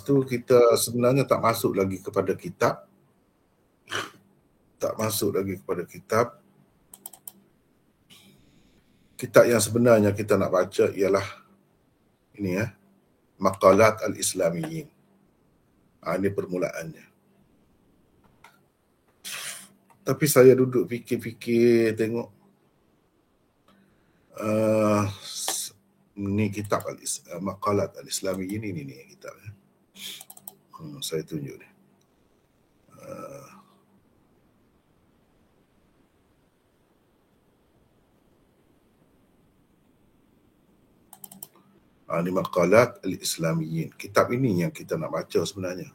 Lepas tu kita sebenarnya tak masuk lagi kepada kitab. Kitab yang sebenarnya kita nak baca ialah ini Maqalat al-Islamiyyin. Ini permulaannya. Tapi saya duduk fikir-fikir tengok ni kitab Maqalat al-Islamiyyin ini kitabnya. Saya tunjuk ni. Ni Maqalat al-Islamiyyin. Kitab ini yang kita nak baca sebenarnya.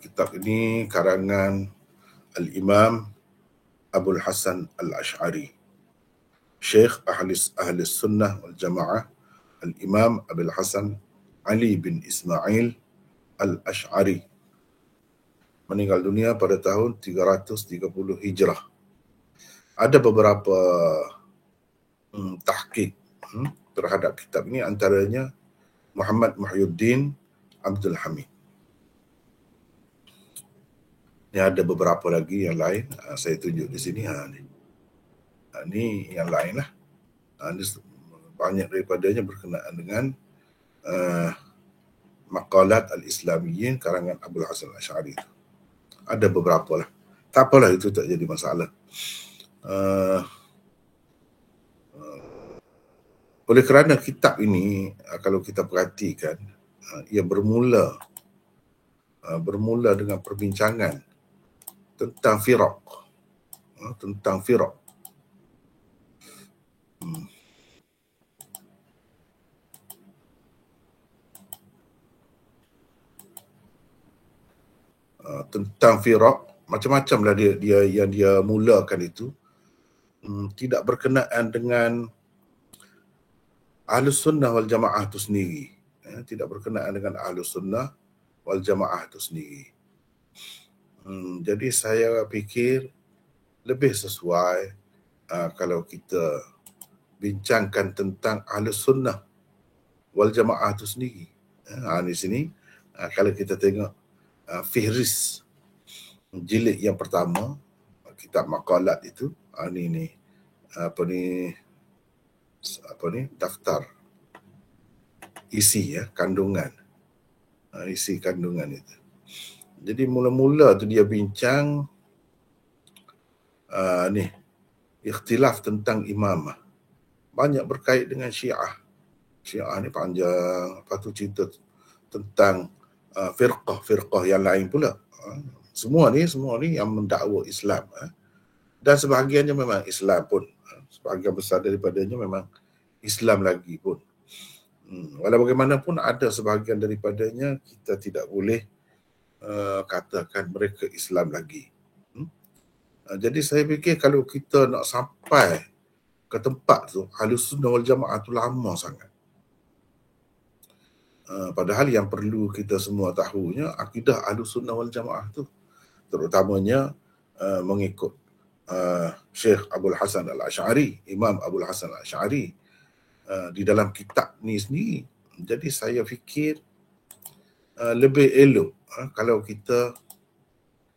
Kitab ini karangan Al-Imam Abul Hasan Al-Ash'ari, Syekh Ahli Sunnah wal Jamaah, Al-Imam Abul Hasan Ali bin Ismail Al-Ash'ari, meninggal dunia pada tahun 330 Hijrah. Ada beberapa tahqiq terhadap kitab ini, antaranya Muhammad Muhyiddin Abdul Hamid. Ini ada beberapa lagi yang lain, saya tunjuk di sini. Ini yang lain lah. Banyak daripadanya berkenaan dengan Maqalat al-Islamiyyin karangan Abul Hasan al-Ash'ari. Ada beberapa lah. Tak apalah, itu tak jadi masalah. Oleh kerana kitab ini, kalau kita perhatikan, ia bermula dengan perbincangan tentang firaq. Tentang firaq, macam-macam lah dia yang dia mulakan itu. Tidak berkenaan dengan Ahlus Sunnah wal Jamaah itu sendiri. Tidak berkenaan dengan Ahlus Sunnah wal Jamaah itu sendiri. Jadi saya fikir lebih sesuai kalau kita bincangkan tentang Ahlus Sunnah wal Jamaah itu sendiri. Di sini kalau kita tengok fihris jilid yang pertama, kitab Maqalat itu, ini daftar isi kandungan. Isi kandungan itu. Jadi mula-mula tu dia bincang ikhtilaf tentang imamah. Banyak berkait dengan Syiah. Syiah ni panjang. Lepas tu cerita tentang firqah yang lain pula. Semua ni yang mendakwa Islam. Dan sebahagiannya memang Islam pun. Sebahagian besar daripadanya memang Islam lagi pun. Walau bagaimanapun ada sebahagian daripadanya kita tidak boleh katakan mereka Islam lagi. Jadi saya fikir kalau kita nak sampai ke tempat tu, Ahlus Sunnah wal Jamaah tu lama sangat. Padahal yang perlu kita semua tahunya akidah Ahlus Sunnah wal Jamaah tu, terutamanya mengikut Syekh Abul Hasan Al-Ash'ari, Imam Abul Hasan Al-Ash'ari di dalam kitab ni sendiri. Jadi saya fikir lebih elok kalau kita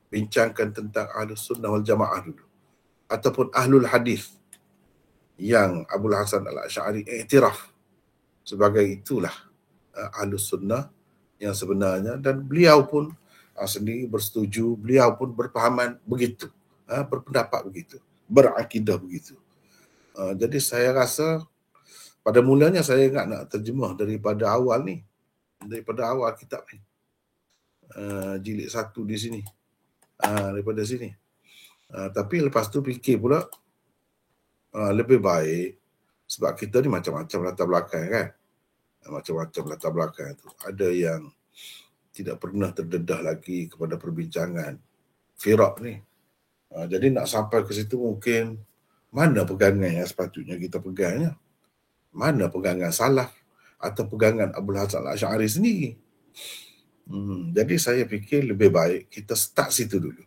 bincangkan tentang Ahlus Sunnah wal Jamaah dulu, ataupun Ahlul Hadis yang Abul Hasan Al-Ash'ari iktiraf sebagai itulah Ahlus Sunnah yang sebenarnya, dan beliau pun sendiri bersetuju, beliau pun berpahaman begitu, berpendapat begitu, berakidah begitu. Jadi saya rasa pada mulanya saya ingat nak terjemah daripada awal ni, daripada awal kitab ni, jilid 1 di sini, daripada sini. Tapi lepas tu fikir pula lebih baik, sebab kita ni macam-macam latar belakang kan, macam-macam latar belakang tu. Ada yang tidak pernah terdedah lagi kepada perbincangan firaq ni. Jadi nak sampai ke situ mungkin mana pegangan yang sepatutnya kita pegangnya, mana pegangan salaf atau pegangan Abul Hasan Al-Ash'ari sendiri. Jadi saya fikir lebih baik kita start situ dulu.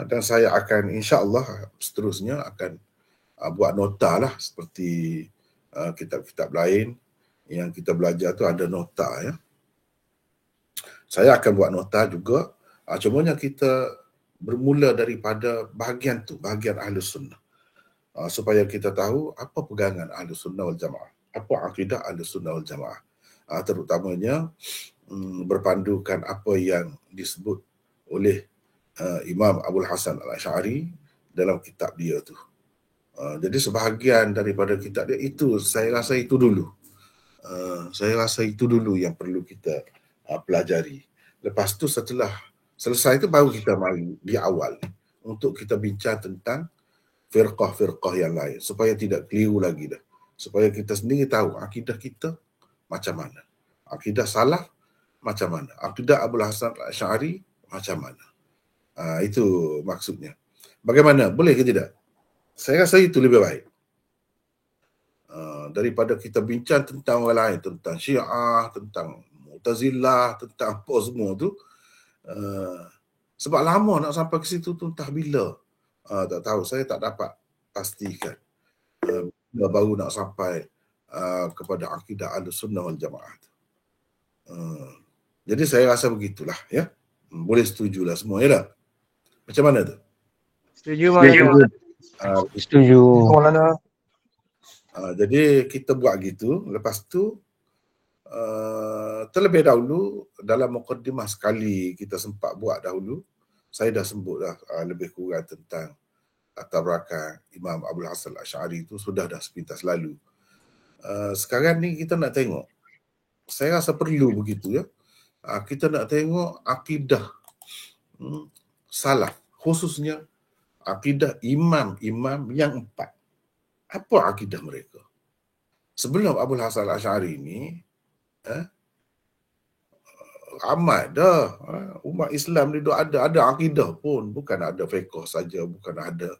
Dan saya akan insya-Allah seterusnya akan buat nota lah, seperti kitab-kitab lain yang kita belajar tu ada nota ya. Saya akan buat nota juga. Cumanya kita bermula daripada bahagian tu, bahagian Ahlus Sunnah. Supaya kita tahu apa pegangan Ahlus Sunnah wal Jamaah. Apa akidah Ahlus Sunnah wal Jamaah. Terutamanya berpandukan apa yang disebut oleh Imam Abul Hasan Al-Asy'ari dalam kitab dia tu. Jadi sebahagian daripada kitab dia itu, saya rasa itu dulu. Yang perlu kita pelajari. Lepas tu setelah selesai itu baru kita mari di awal untuk kita bincang tentang firqah-firqah yang lain supaya tidak keliru lagi dah. Supaya kita sendiri tahu akidah kita macam mana. Akidah salaf macam mana. Akidah Abul Hasan Al-Asy'ari macam mana. Itu maksudnya. Bagaimana? Boleh ke tidak? Saya rasa itu lebih baik. Daripada kita bincang tentang orang lain, tentang Syiah, tentang Mu'tazilah, tentang apa semua tu. Sebab lama nak sampai ke situ tu entah bila. Tak tahu, saya tak dapat pastikan. Bila baru nak sampai kepada akidah Ahlus-Sunnah wal Jamaah. Jadi saya rasa begitulah ya. Boleh setujulah semua ya tak? Macam mana tu? Setuju Maulana. Setuju. Jadi kita buat gitu. Lepas tu terlebih dahulu dalam mukaddimah sekali kita sempat buat dahulu, saya dah sebut dah lebih kurang tentang tabrakan Imam Abul Hasan Al-Asy'ari itu sudah dah sepintas lalu. Sekarang ni kita nak tengok, saya rasa perlu begitu ya. Kita nak tengok akidah salaf, khususnya akidah imam-imam yang 4. Apa akidah mereka? Sebelum Abul Hasan Al-Asy'ari ini, amat dah. Umat Islam ni ada akidah pun. Bukan ada fiqh saja, bukan ada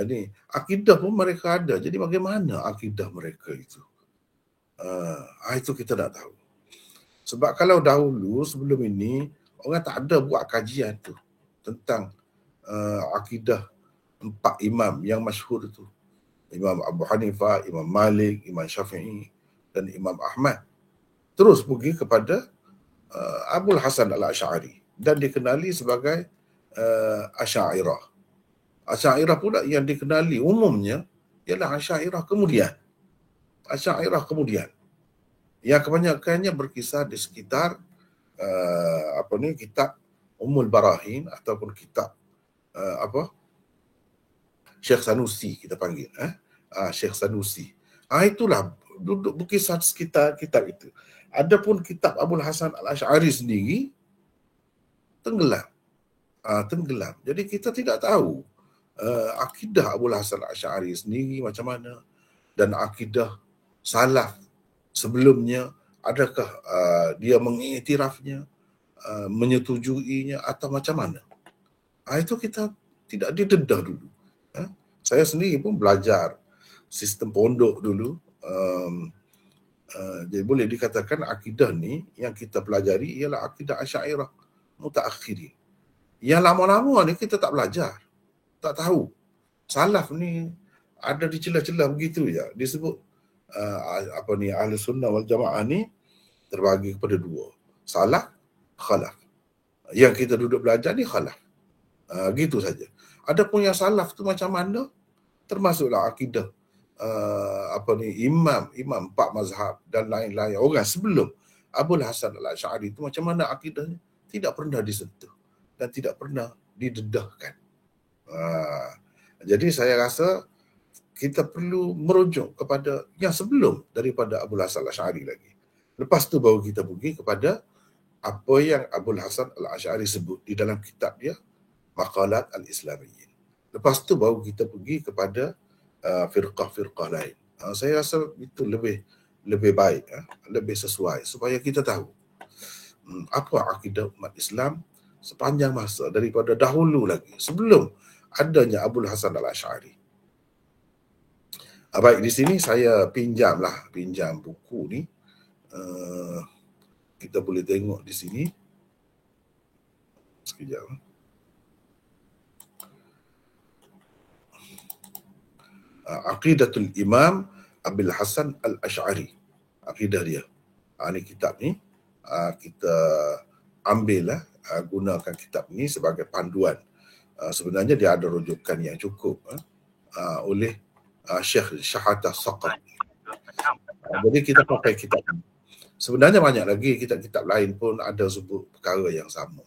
ni. Akidah pun mereka ada. Jadi bagaimana akidah mereka itu? Itu kita nak tahu. Sebab kalau dahulu sebelum ini, orang tak ada buat kajian tu tentang akidah 4 imam yang masyhur tu. Imam Abu Hanifah, Imam Malik, Imam Syafi'i dan Imam Ahmad. Terus pergi kepada Abul Hasan Al-Asy'ari dan dikenali sebagai Asy'ariyah. Asy'ariyah pula yang dikenali umumnya ialah Asy'ariyah kemudian. Asy'ariyah kemudian. Yang kebanyakannya berkisar di sekitar kitab Ummul Barahin ataupun kitab Syekh Sanusi kita panggil. Syekh Sanusi. Itulah duduk berkisar sekitar kitab itu. Adapun kitab Abul Hasan Al-Asy'ari sendiri tenggelam. Jadi kita tidak tahu akidah Abul Hasan Al-Asy'ari sendiri macam mana dan akidah salaf sebelumnya, adakah dia mengiktirafnya, menyetujuinya atau macam mana. Itu kita tidak didedah dulu. Saya sendiri pun belajar sistem pondok dulu. Jadi boleh dikatakan akidah ni yang kita pelajari ialah akidah Asy'ariyah mutaakhirin. Yang lama-lama ni kita tak belajar, tak tahu. Salaf ni ada di celah-celah begitu je. Disebut Ahlus Sunnah wal Jamaah ni terbagi kepada 2. Salaf, khalaf. Yang kita duduk belajar ni khalaf. Gitu saja. Adapun yang salaf tu macam mana? Termasuklah akidah imam 4 mazhab dan lain-lain orang sebelum Abul Hasan Al-Asy'ari itu macam mana akidahnya tidak pernah disentuh dan tidak pernah didedahkan. Jadi saya rasa kita perlu merujuk kepada yang sebelum daripada Abul Hasan Al-Asy'ari lagi. Lepas tu baru kita pergi kepada apa yang Abul Hasan Al-Asy'ari sebut di dalam kitab dia Maqalat Al-Islamiyyin. Lepas tu baru kita pergi kepada firqah-firqah lain. Saya rasa itu lebih baik, lebih sesuai supaya kita tahu apa akidah umat Islam sepanjang masa daripada dahulu lagi sebelum adanya Abul Hasan Al-Asy'ari. Baik, di sini saya pinjam buku ni. Kita boleh tengok di sini. Sekejap. Aqidatul Imam Abil Hasan Al-Ash'ari, akidah dia. Ni kitab ni kita ambil lah, gunakan kitab ni sebagai panduan. Sebenarnya dia ada rujukan yang cukup oleh Syekh Syahadah Saqaf. Jadi kita pakai kitab ni. Sebenarnya banyak lagi kitab-kitab lain pun ada sebut perkara yang sama.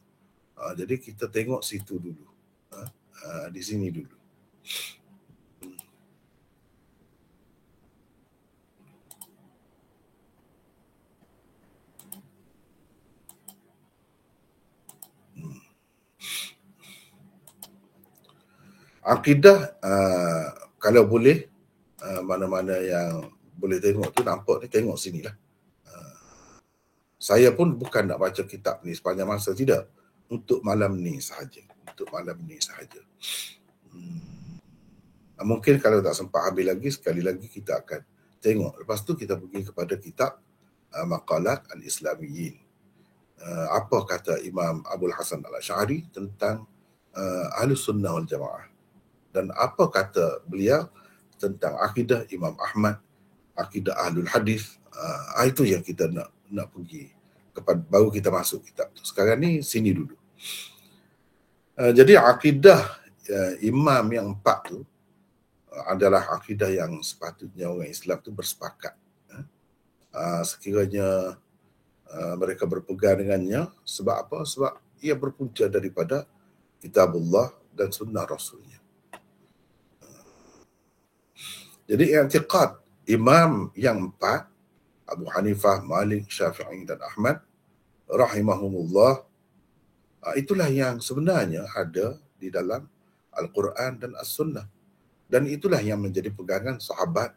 Jadi kita tengok situ dulu. Di sini dulu. Akidah, kalau boleh, mana-mana yang boleh tengok tu, nampak ni, tengok sini lah. Saya pun bukan nak baca kitab ni sepanjang masa, tidak. Untuk malam ni sahaja. Untuk malam ni sahaja. Mungkin kalau tak sempat habis lagi, sekali lagi kita akan tengok. Lepas tu kita pergi kepada kitab Maqalat Al-Islamiyyin. Apa kata Imam Abul Hasan Al-Ash'ari tentang Ahlus Sunnah wal Jamaah. Dan apa kata beliau tentang akidah Imam Ahmad, akidah Ahlul Hadis. Itu yang kita nak pergi kepada, baru kita masuk kitab tu. Sekarang ni sini dulu. Jadi akidah imam yang 4 tu adalah akidah yang sepatutnya orang Islam tu bersepakat. Sekiranya mereka berpegang dengannya. Sebab apa? Sebab ia berpunca daripada kitabullah dan sunnah Rasulnya. Jadi i'tiqad imam yang 4, Abu Hanifah, Malik, Syafi'i dan Ahmad rahimahumullah, itulah yang sebenarnya ada di dalam Al-Quran dan As-Sunnah. Dan itulah yang menjadi pegangan sahabat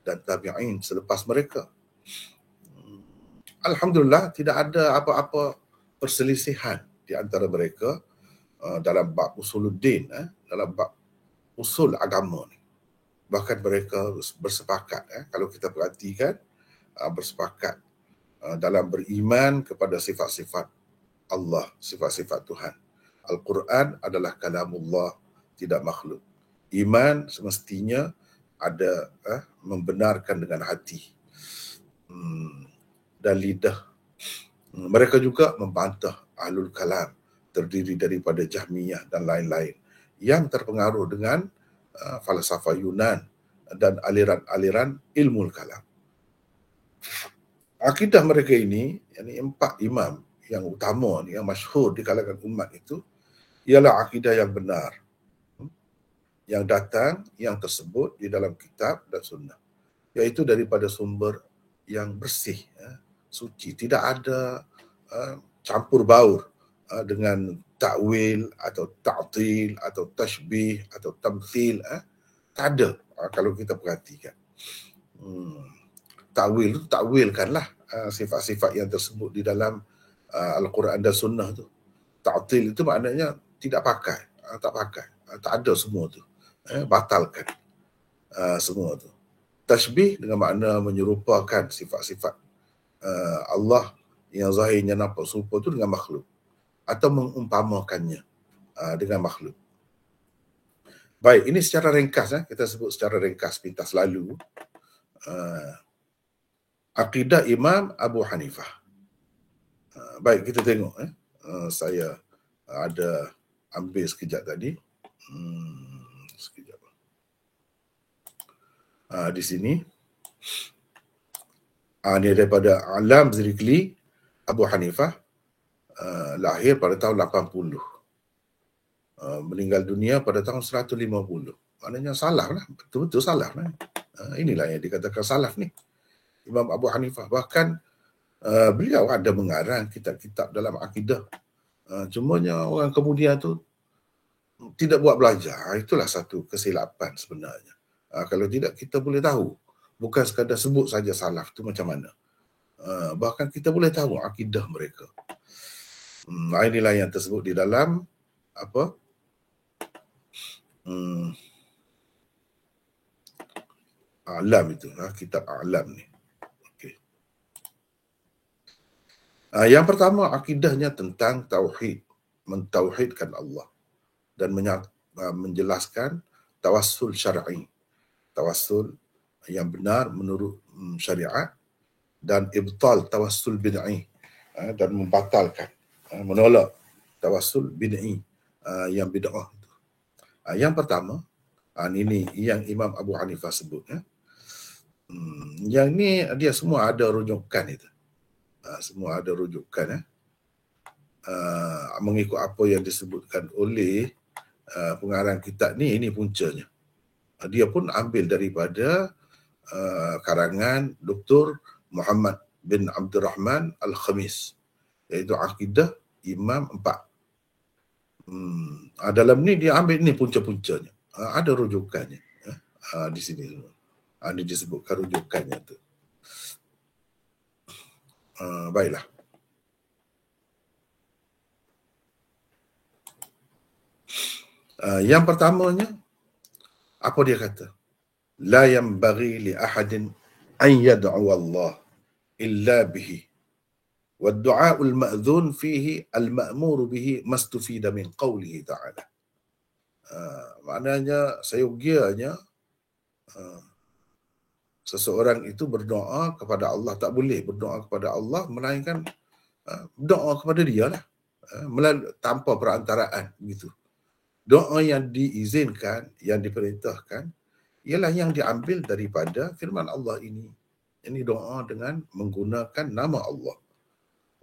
dan tabi'in selepas mereka. Alhamdulillah, tidak ada apa-apa perselisihan di antara mereka dalam bab usuluddin, dalam bab usul agama ni. Bahkan mereka bersepakat, kalau kita perhatikan, bersepakat dalam beriman kepada sifat-sifat Allah, sifat-sifat Tuhan. Al-Quran adalah kalamullah, tidak makhluk. Iman semestinya ada membenarkan dengan hati dan lidah. Mereka juga membantah ahlul kalam, terdiri daripada Jahmiyah dan lain-lain, yang terpengaruh dengan falsafah Yunan dan aliran-aliran ilmu kalam. Akidah mereka ini, yakni 4 imam yang utama ni, yang masyhur di kalangan umat itu, ialah akidah yang benar, yang datang, yang tersebut di dalam kitab dan sunnah, iaitu daripada sumber yang bersih, suci, tidak ada campur baur dengan takwil atau ta'til atau tashbih atau tamthil. Tak ada kalau kita perhatikan. Takwil itu takwilkanlah sifat-sifat yang tersebut di dalam Al-Quran dan Sunnah tu. Ta'til itu maknanya tidak pakai, tak pakai, tak ada semua tu. Batalkan semua tu. Tashbih dengan makna menyerupakan sifat-sifat Allah yang zahirnya nampak serupa tu dengan makhluk, atau mengumpamakannya dengan makhluk. Baik, ini secara ringkas, kita sebut secara ringkas, pintas lalu. Akidah Imam Abu Hanifah. Baik, kita tengok. Saya ada ambil sekejap tadi. Sekejap. Di sini. Ini daripada Alam Zirikli, Abu Hanifah, lahir pada tahun 80. Meninggal dunia pada tahun 150. Maknanya salaf lah. Betul-betul salaf lah. Inilah yang dikatakan salaf ni. Imam Abu Hanifah. Bahkan beliau ada mengarang kitab-kitab dalam akidah. Cumanya orang kemudian tu tidak buat belajar. Itulah satu kesilapan sebenarnya. Kalau tidak, kita boleh tahu. Bukan sekadar sebut saja salaf tu macam mana. Bahkan kita boleh tahu akidah mereka. Inilah yang tersebut di dalam apa? Alam itu, kitab Alam ni. Yang pertama, akidahnya tentang tauhid, mentauhidkan Allah dan menjelaskan tawassul syar'i, tawassul yang benar menurut syariat, dan ibtal tawassul bid'i, dan membatalkan, menolak tawassul bid'i, yang bid'ah itu. Yang pertama, ini yang Imam Abu Hanifah sebut. Yang ni dia semua ada rujukan itu. Semua ada rujukan. Mengikut apa yang disebutkan oleh pengarang kitab ni, ini puncanya. Dia pun ambil daripada karangan Dr. Muhammad bin Abdul Rahman Al-Khamis, iaitu Akidah Imam 4. Dalam ni dia ambil ni punca-puncanya. Ada rujukannya di sini semua. Ini disebutkan rujukannya tu. Baiklah. Yang pertamanya, apa dia kata? La yanbaghi li ahadin an yad'u Allah illa bihi. والدعاء المأذون فيه المأمور به ما استفيد من قوله تعالى. Maknanya seyogianya seseorang itu berdoa kepada Allah, tak boleh berdoa kepada Allah melainkan doa kepada dia lah, tanpa perantaraan begitu. Doa yang diizinkan, yang diperintahkan ialah yang diambil daripada firman Allah ini. Ini doa dengan menggunakan nama Allah.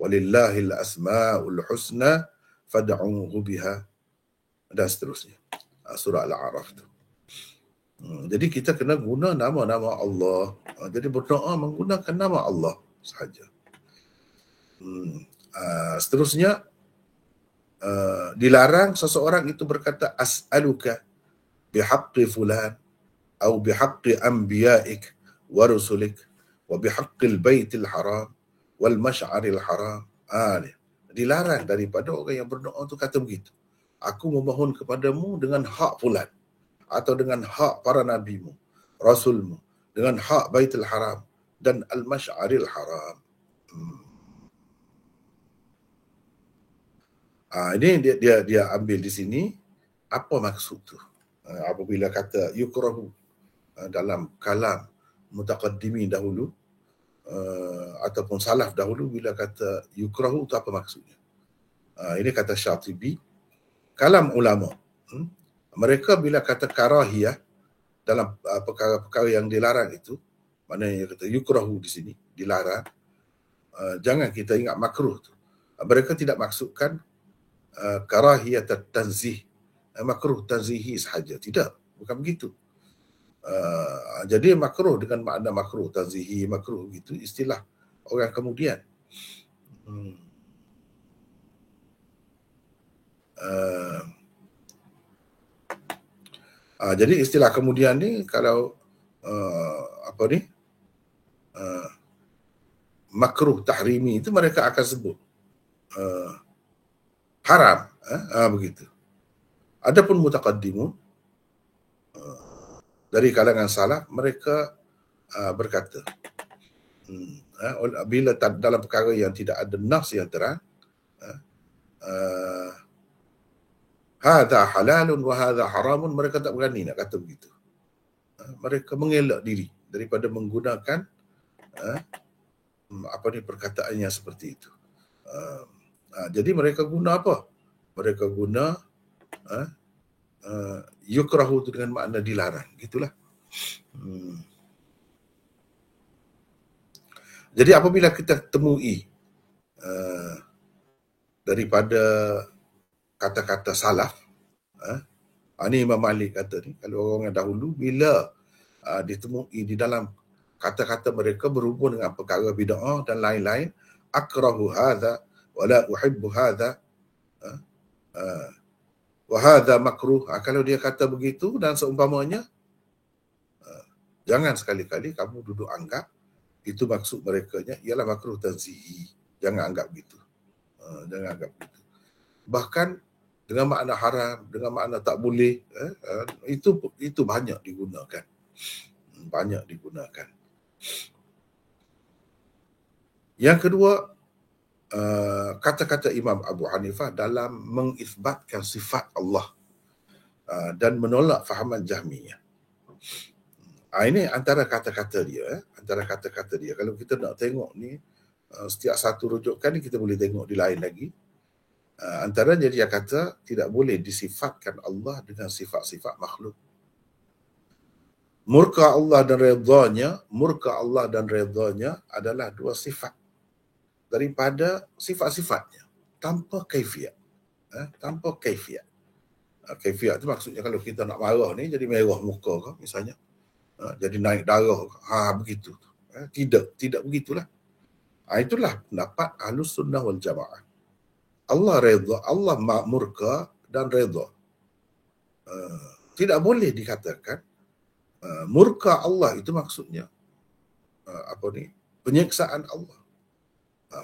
Walillahil asma'ul husna fad'uhu biha, dan seterusnya. Surah Al-A'raf tu. Jadi kita kena guna nama-nama Allah. Jadi berdoa menggunakan nama Allah sahaja. Seterusnya, dilarang seseorang itu berkata as'aluka bihaqqi fulan atau bihaqqi anbiya'ik wa rusulik wa bihaqqil baitil haram wal mash'aril haram. Dilarang daripada orang yang berdoa tu kata begitu. Aku memohon kepadamu dengan hak fulan, atau dengan hak para nabimu, rasulmu, dengan hak baitil haram dan al mash'aril haram. Ini dia ambil di sini apa maksud tu. Apabila kata yukrahu dalam kalam mutaqaddimin dahulu, ataupun salaf dahulu, bila kata yukrahu tu apa maksudnya? Ini kata Syatibi. Kalam ulama, mereka bila kata karahiyah dalam perkara-perkara yang dilarang itu, maknanya kata yukrahu di sini dilarang, jangan kita ingat makruh tu. Mereka tidak maksudkan karahiyat tanzih, makruh tanzihi sahaja. Tidak, bukan begitu. Jadi makruh dengan makna makruh tanzihi, makruh gitu istilah orang kemudian. Jadi istilah kemudian ni, kalau makruh tahrimi itu mereka akan sebut haram, begitu. Adapun mutaqaddimun dari kalangan salaf, mereka berkata bila dalam perkara yang tidak ada nas yang terang, hadha halalun wa hadha haramun, mereka tak berani nak kata begitu. Mereka mengelak diri daripada menggunakan perkataannya seperti itu. Jadi mereka guna apa? Mereka guna yukrahu itu dengan makna dilarang, gitulah. Jadi apabila kita temui daripada kata-kata salaf, ini Imam Malik kata ni, kalau orang yang dahulu bila ditemui di dalam kata-kata mereka berhubung dengan perkara bid'ah dan lain-lain, akrahu hadha wa la uhibbu hadha wa hadha makruh, kalau dia kata begitu dan seumpamanya, jangan sekali-kali kamu duduk anggap itu maksud merekanya ialah makruh tanzihi. Jangan anggap begitu. Jangan anggap begitu. Bahkan dengan makna haram, dengan makna tak boleh, itu banyak digunakan. Banyak digunakan. Yang kedua, kata-kata Imam Abu Hanifah dalam mengisbatkan sifat Allah dan menolak fahaman Jahmiyah. Ini antara kata-kata dia, antara kata-kata dia. Kalau kita nak tengok ni, setiap satu rujukan ni kita boleh tengok di lain lagi. Antaranya dia kata tidak boleh disifatkan Allah dengan sifat-sifat makhluk. Murka Allah dan redanya adalah dua sifat daripada sifat-sifatnya tanpa kaifiat. Tanpa kaifiat. Kaifiat tu maksudnya kalau kita nak marah ni jadi merah muka ke misalnya. Jadi naik darah ke. Begitu. Tidak begitulah. Itulah pendapat Ahlus Sunnah wal Jamaah. Allah redha, Allah murka dan redha. Tidak boleh dikatakan murka Allah itu maksudnya penyiksaan Allah,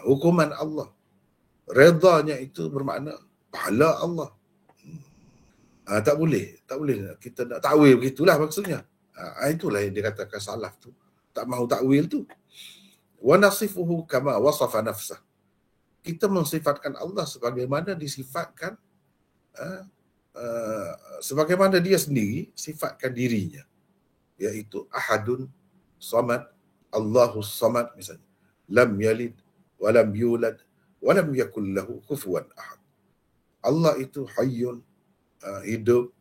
hukuman Allah. Redanya itu bermakna pahala Allah. Tak boleh kita nak takwil begitulah maksudnya. Itulah yang dikatakan salaf tu. Tak mahu takwil tu. Wa nasifuhu kama wasafa nafsah. Kita mensifatkan Allah sebagaimana disifatkan sebagaimana dia sendiri sifatkan dirinya, iaitu ahadun samad, Allahus samad misalnya, lam yalid wa lam yulad wa lam yakul lahu kufuwan ahad. Allah itu hayyun, hidup,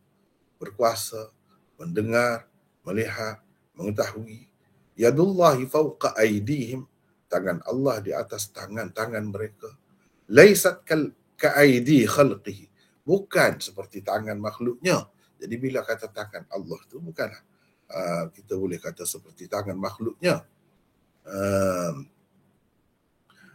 berkuasa, mendengar, melihat, mengetahui. Yadullahi fawqa aydihim, tangan Allah di atas tangan-tangan mereka. Laisat ka'aidi khalqihi, bukan seperti tangan makhluknya. Jadi bila kata tangan Allah tu bukanlah kita boleh kata seperti tangan makhluknya.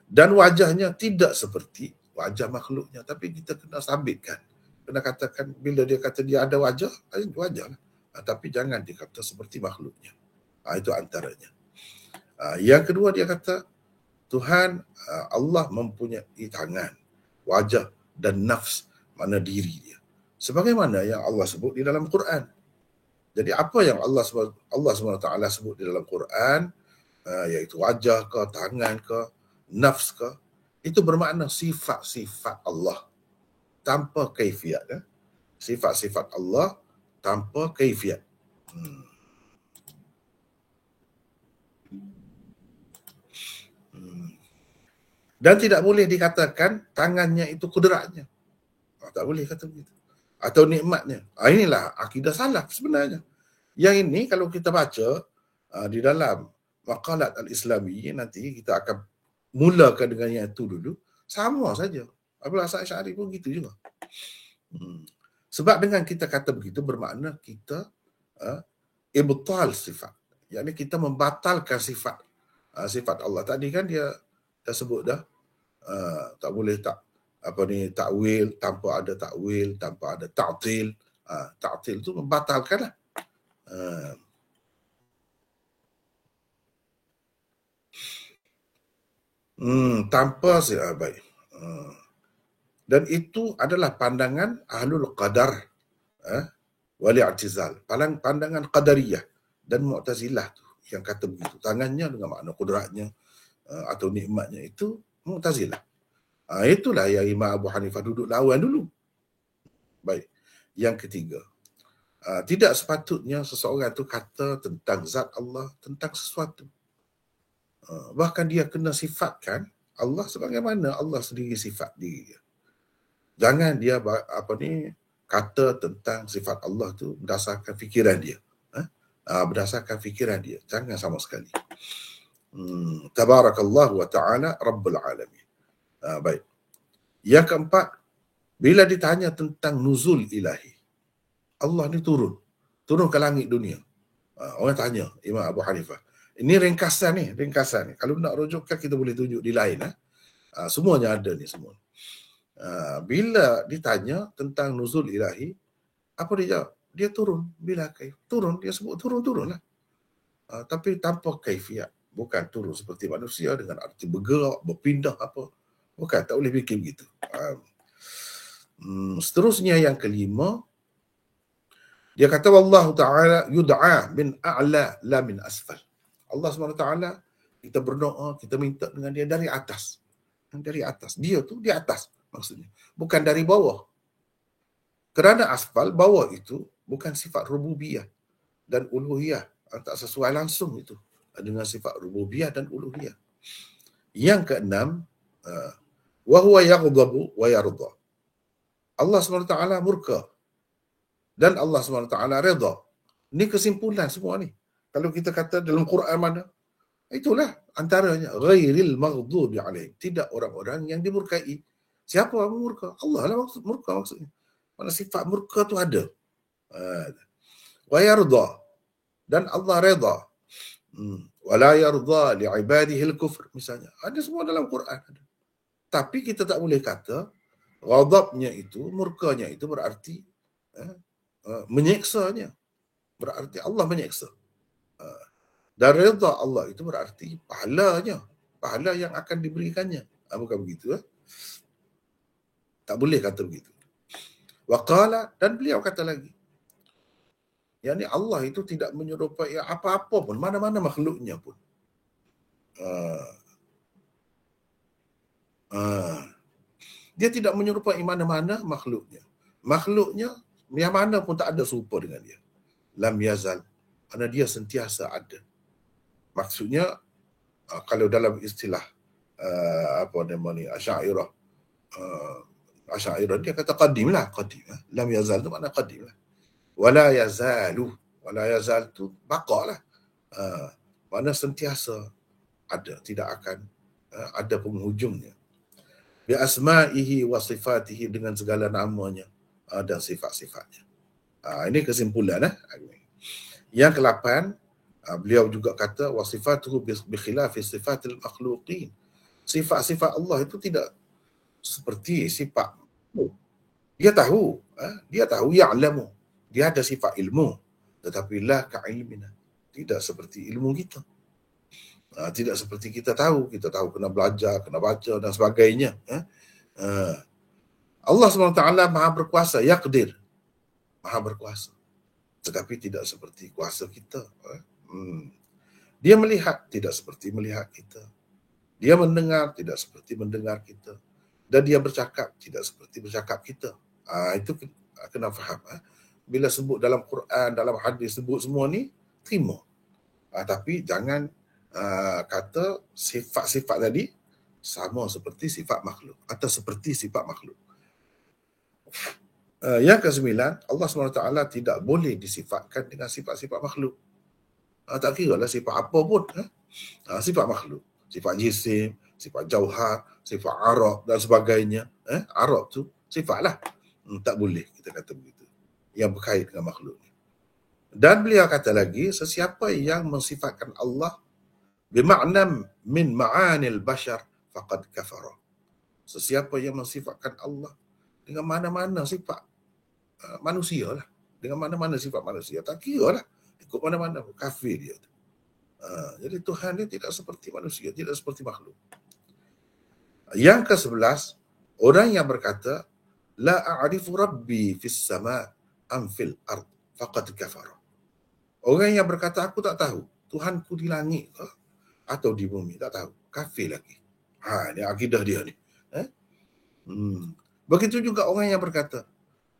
Dan wajahnya tidak seperti wajah makhluknya, tapi kita kena sabitkan. Kena katakan bila dia kata dia ada wajah, wajah lah. Tapi jangan dikata seperti makhluknya. Itu antaranya. Yang kedua dia kata Tuhan Allah mempunyai tangan, wajah dan nafs, mana diri dia. Sebagaimana yang Allah sebut di dalam Quran. Jadi apa yang Allah SWT sebut di dalam Quran, iaitu wajah ke, tangan ke, nafs ke, itu bermakna sifat-sifat Allah tanpa kaifiat. Sifat-sifat Allah tanpa kaifiat. Dan tidak boleh dikatakan tangannya itu kudratnya. Tak boleh kata begitu. Atau nikmatnya. Inilah akidah salaf sebenarnya. Yang ini kalau kita baca di dalam Maqalat Al-Islami, nanti kita akan mulakan dengan yang itu dulu. Sama saja. Abul Hasan Asy'ari pun gitu juga. Sebab dengan kita kata begitu bermakna kita ibtal sifat. Yakni kita membatalkan sifat Allah. Tadi kan dia sebut dah tak boleh takwil tanpa ada takwil, tanpa ada ta'til. Ta'til tu membatalkanlah. Tanpa baik. Dan itu adalah pandangan Ahlul Qadar wal i'tizal. Pandangan Qadariyah dan Mu'tazilah tu yang kata begitu. Tangannya dengan makna kudratnya atau nikmatnya itu Mu'tazilah. Itulah yang Imam Abu Hanifah duduk lawan dulu. Baik. Yang ketiga, tidak sepatutnya seseorang itu kata tentang zat Allah, tentang sesuatu. Bahkan dia kena sifatkan Allah sebagaimana Allah sendiri sifat diri dia. Jangan dia kata tentang sifat Allah tu berdasarkan fikiran dia. Berdasarkan fikiran dia. Jangan sama sekali. Tabarakallahu wa ta'ala Rabbul Alamin. Baik. Yang keempat, bila ditanya tentang nuzul ilahi, Allah ni turun ke langit dunia. Orang tanya Imam Abu Hanifah. Ini ringkasan ni. Kalau nak rujukkan kita boleh tunjuk di lain. Semuanya ada ni semua. Bila ditanya tentang nuzul ilahi, apa dia jawab? Dia turun. Bila kaif? Turun, dia sebut turun-turun lah. Tapi tanpa kaifiat. Bukan turun seperti manusia dengan arti bergerak, berpindah apa. Bukan, tak boleh fikir begitu. Seterusnya yang kelima, dia kata wallahu ta'ala yud'a min a'la la min asfal. Allah SWT kita berdoa, kita minta dengan dia dari atas. Dari atas. Dia tu di atas maksudnya. Bukan dari bawah. Kerana asfal, bawah itu bukan sifat rububiyah dan uluhiyah. tak sesuai langsung itu dengan sifat rububiyah dan uluhiyah. Yang keenam, wa huwa yaghdabu wa yarda. Allah SWT murka dan Allah SWT redha. Ini kesimpulan semua ni. Kalau kita kata dalam Quran mana, itulah antaranya ghairil maghdubi alaihim, tidak orang-orang yang dimurkai. Siapa yang murka? Allah lah murka maksudnya. Mana sifat murka tu ada. Wa yarda, dan Allah redha. Wala yarda li ibadihi al-kufr misalnya. Ada semua dalam Quran ada. Tapi kita tak boleh kata ghadabnya itu, murkanya itu berarti menyeksanya. Berarti Allah menyeksa. Dan redha Allah itu berarti pahalanya, pahala yang akan diberikannya. Bukan begitu. Tak boleh kata begitu. Waqala, dan beliau kata lagi, yakni Allah itu tidak menyerupai apa-apa pun, mana-mana makhluknya pun. Dia tidak menyerupai mana-mana makhluknya. Makhluknya yang mana pun tak ada serupa dengan dia. Lam yazal, kerana dia sentiasa ada. Maksudnya kalau dalam istilah apa nama ni, Asy'ariyah, Asy'ariyah dia kata qadim lah, qadim. Lam yazal tu makna qadim lah. Wala yazalu, wala yazal tu baqa lah. Makna sentiasa ada, tidak akan ada penghujungnya. Bi asma'ihi wa sifatihi, dengan segala namanya dan sifat-sifatnya. Ini kesimpulan. Yang ke-8, beliau juga kata wa sifatuhu bi khilafi sifatil makhluqin. Sifat-sifat Allah itu tidak seperti sifat. Dia tahu, ya'lamu. Dia ada sifat ilmu, tetapi la ka'ilmina. Tidak seperti ilmu kita. Tidak seperti kita tahu kena belajar, kena baca dan sebagainya. Allah SWT Maha berkuasa, yaqdir, Maha berkuasa. Tetapi tidak seperti kuasa kita. Dia melihat, tidak seperti melihat kita. Dia mendengar, tidak seperti mendengar kita. Dan dia bercakap, tidak seperti bercakap kita. Itu kena faham. Bila sebut dalam Quran, dalam hadis, sebut semua ni, terima. Tapi jangan kata sifat-sifat tadi sama seperti sifat makhluk atau seperti sifat makhluk. Yang ke-9, Allah SWT tidak boleh disifatkan dengan sifat-sifat makhluk. Tak kira lah sifat apa pun. Sifat makhluk, sifat jisim, sifat jauhar, sifat arab dan sebagainya. Arab tu sifat lah. Tak boleh kita kata begitu, yang berkait dengan makhluk. Dan beliau kata lagi, sesiapa yang mensifatkan Allah bima'na min ma'anil bashar faqad kafara. Sesiapa yang mensifatkan Allah dengan mana-mana sifat manusia lah, dengan mana-mana sifat manusia, tak kira lah, ikut mana-mana, kafir dia. Jadi Tuhan dia tidak seperti manusia, tidak seperti makhluk. Yang ke-11, orang yang berkata la a'rifu rabbi fis sama' am fil ard faqad kafara. Orang yang berkata aku tak tahu Tuhanku di langit ke atau di bumi, tak tahu, kafir lagi. Ini akidah dia ni. Begitu juga orang yang berkata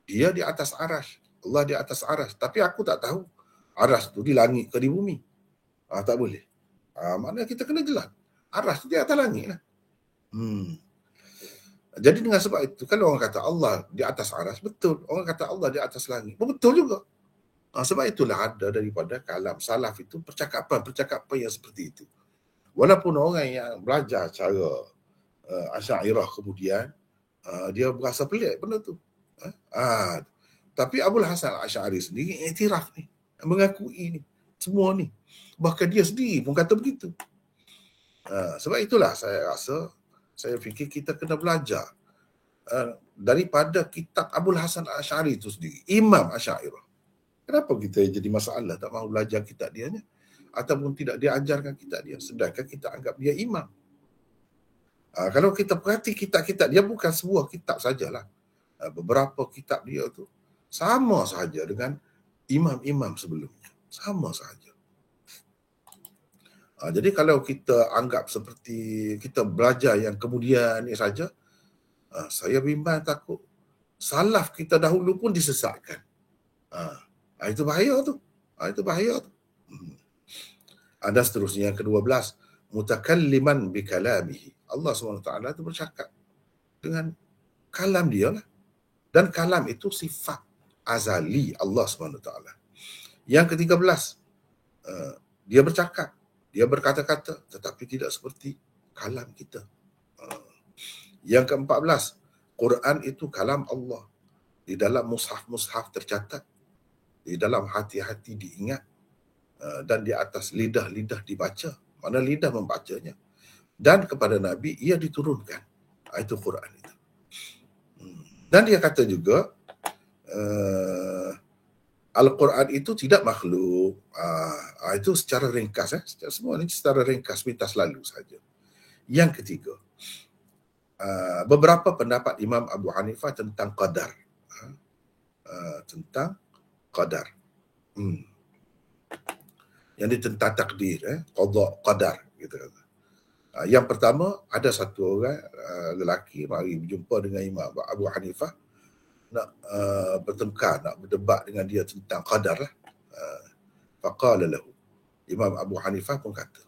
dia di atas aras, Allah di atas aras, tapi aku tak tahu aras tu di langit ke di bumi. Tak boleh. Maknanya kita kena jelas, aras tu di atas langit lah. Jadi dengan sebab itu, kalau orang kata Allah di atas aras, betul. Orang kata Allah di atas langit, betul juga. Sebab itulah ada daripada kalam salaf itu percakapan yang seperti itu. Walaupun orang yang belajar cara Asy'ariyah kemudian dia berasa pelik benda tu. Tapi Abul Hasan Al-Asy'ari sendiri iktiraf ni, mengakui ni, semua ni. Bahkan dia sendiri pun kata begitu. Sebab itulah saya fikir kita kena belajar daripada kitab Abul Hasan Al-Asy'ari itu sendiri, Imam Asy'ariyah. Kenapa kita jadi masalah tak mahu belajar kitab dia ni? Ataupun tidak diajarkan kitab dia, sedangkan kita anggap dia imam. Kalau kita perhati kitab-kitab dia, bukan sebuah kitab sajalah. Beberapa kitab dia tu sama sahaja dengan imam-imam sebelumnya. Sama sahaja. Jadi kalau kita anggap seperti kita belajar yang kemudian ni saja, saya bimbang takut salaf kita dahulu pun disesatkan. Itu bahaya tu. Itu bahaya tu. Dan seterusnya yang ke-12, mutakalliman bikalamihi. Allah SWT itu bercakap dengan kalam dia lah. Dan kalam itu sifat azali Allah SWT. Yang ke-13, dia bercakap, dia berkata-kata, tetapi tidak seperti kalam kita. Yang ke-14, Quran itu kalam Allah. Di dalam mushaf-mushaf tercatat, di dalam hati-hati diingat, dan di atas lidah-lidah dibaca. Mana lidah membacanya. Dan kepada Nabi, ia diturunkan. Itu Quran itu. Dan dia kata juga, Al-Quran itu tidak makhluk. Itu secara ringkas. Semua ini secara ringkas, pintas lalu saja. Yang ketiga, beberapa pendapat Imam Abu Hanifah tentang qadar. Tentang qadar. Yang ini tentang takdir, qada, qadar. Gitu. Yang pertama, ada satu orang lelaki mari berjumpa dengan Imam Abu Hanifah, nak bertengkar, nak berdebat dengan dia tentang qadar lah. Faqala lahu. Imam Abu Hanifah pun kata,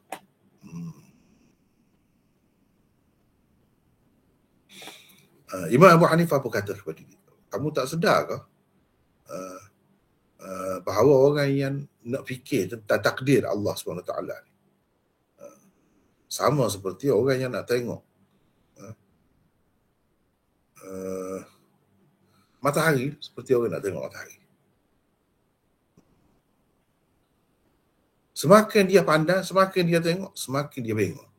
Imam Abu Hanifah pun kata kepada dia, kamu tak sedar ke bahawa orang yang nak fikir tentang takdir Allah SWT ni sama seperti orang yang nak tengok matahari, seperti orang nak tengok matahari. Semakin dia pandang, semakin dia tengok, semakin dia bengok.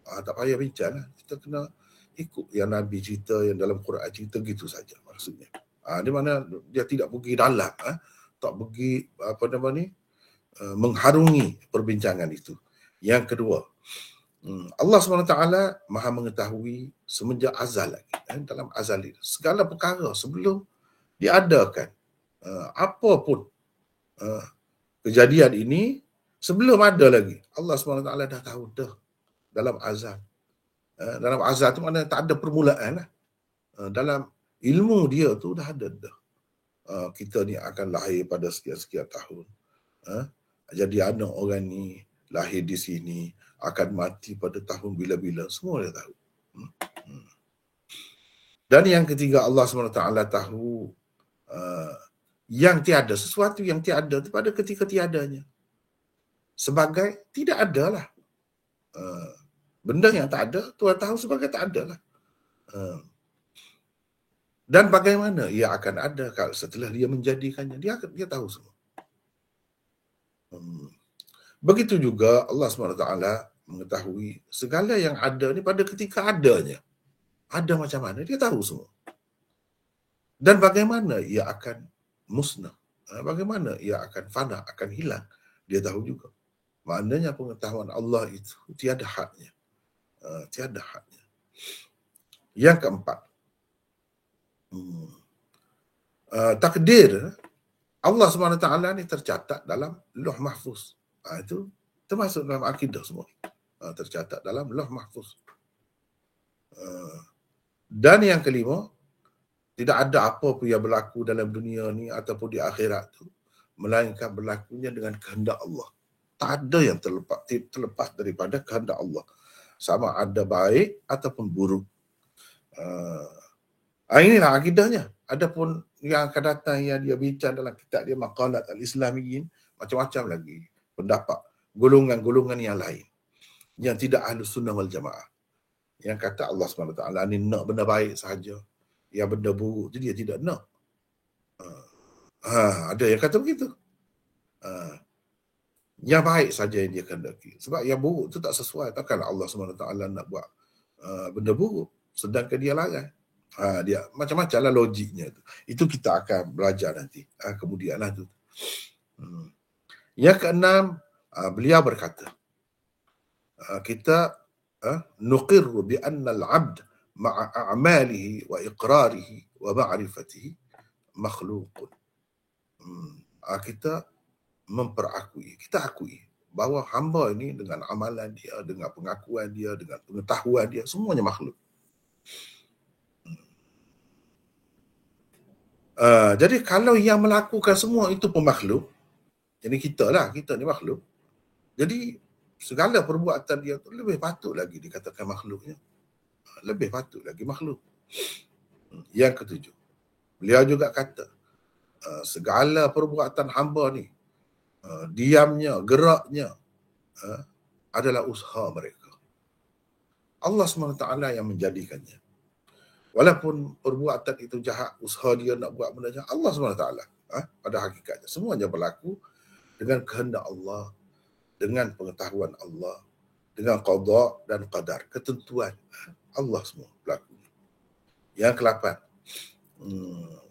Tak payah bincang lah. Kita kena ikut yang Nabi cerita, yang dalam Quran cerita, gitu saja maksudnya. Di mana dia tidak pergi dalam, tak pergi mengharungi perbincangan itu. Yang kedua, Allah SWT maha mengetahui semenjak azal lagi, dalam azal itu, segala perkara sebelum diadakan apapun kejadian ini, sebelum ada lagi, Allah SWT dah tahu dah dalam azal. Dalam azal tu maknanya tak ada permulaan lah. Dalam ilmu dia tu dah ada dah. Kita ni akan lahir pada sekian-sekian tahun. Jadi anak orang ni lahir di sini, akan mati pada tahun bila-bila, semua dia tahu. Dan yang ketiga, Allah SWT tahu yang tiada, sesuatu yang tiada itu pada ketika tiadanya. Sebagai tidak ada lah. Benda yang tak ada, Tuhan tahu sebagai tak ada lah. Dan bagaimana ia akan ada kalau setelah dia menjadikannya, dia tahu semua. Begitu juga Allah SWT mengetahui segala yang ada ni pada ketika adanya. Ada macam mana, dia tahu semua. Dan bagaimana ia akan musnah, bagaimana ia akan fana, akan hilang, dia tahu juga. Maknanya pengetahuan Allah itu tiada hadnya. Tiada hadnya. Yang keempat, takdir Allah SWT ni tercatat dalam Lauh Mahfuz. Itu termasuk dalam akidah semua. Tercatat dalam Lauh Mahfuz. Dan yang kelima, tidak ada apa pun yang berlaku dalam dunia ni ataupun di akhirat tu melainkan berlakunya dengan kehendak Allah. Tak ada yang terlepas daripada kehendak Allah. Sama ada baik ataupun buruk. Inilah akidahnya. Adapun yang akan datang yang dia bincang dalam kitab dia Maqalat Al-Islamiyin, macam-macam lagi pendapat golongan-golongan yang lain yang tidak Ahlus Sunnah wal Jamaah, yang kata Allah SWT ni nak benda baik sahaja, yang benda buruk jadi dia tidak nak. Ada yang kata begitu. Yang baik saja yang dia kehendaki, sebab yang buruk tu tak sesuai. Takkan Allah SWT nak buat benda buruk sedangkan dia larang. Dia macam-macam lah logiknya tu. Itu kita akan belajar nanti kemudian lah tu. Yang keenam, beliau berkata, kita nuqirru bi anna al-'abd ma'a a'malihi wa iqrarihi wa ma'rifatihi makhluqun. Kita memperakui, kita akui bahawa hamba ini dengan amalan dia, dengan pengakuan dia, dengan pengetahuan dia, semuanya makhluk. Jadi kalau yang melakukan semua itu pun makhluk, jadi kita ni makhluk. Jadi segala perbuatan dia tu lebih patut lagi dikatakan makhluknya. Lebih patut lagi makhluk. Yang ketujuh, beliau juga kata segala perbuatan hamba ni, diamnya, geraknya adalah usaha mereka. Allah SWT yang menjadikannya. Walaupun perbuatan itu jahat, usaha dia nak buat benda jahat, Allah SWT pada hakikatnya semuanya berlaku dengan kehendak Allah, dengan pengetahuan Allah, dengan qada dan qadar, ketentuan Allah semua berlaku. Yang ke-8,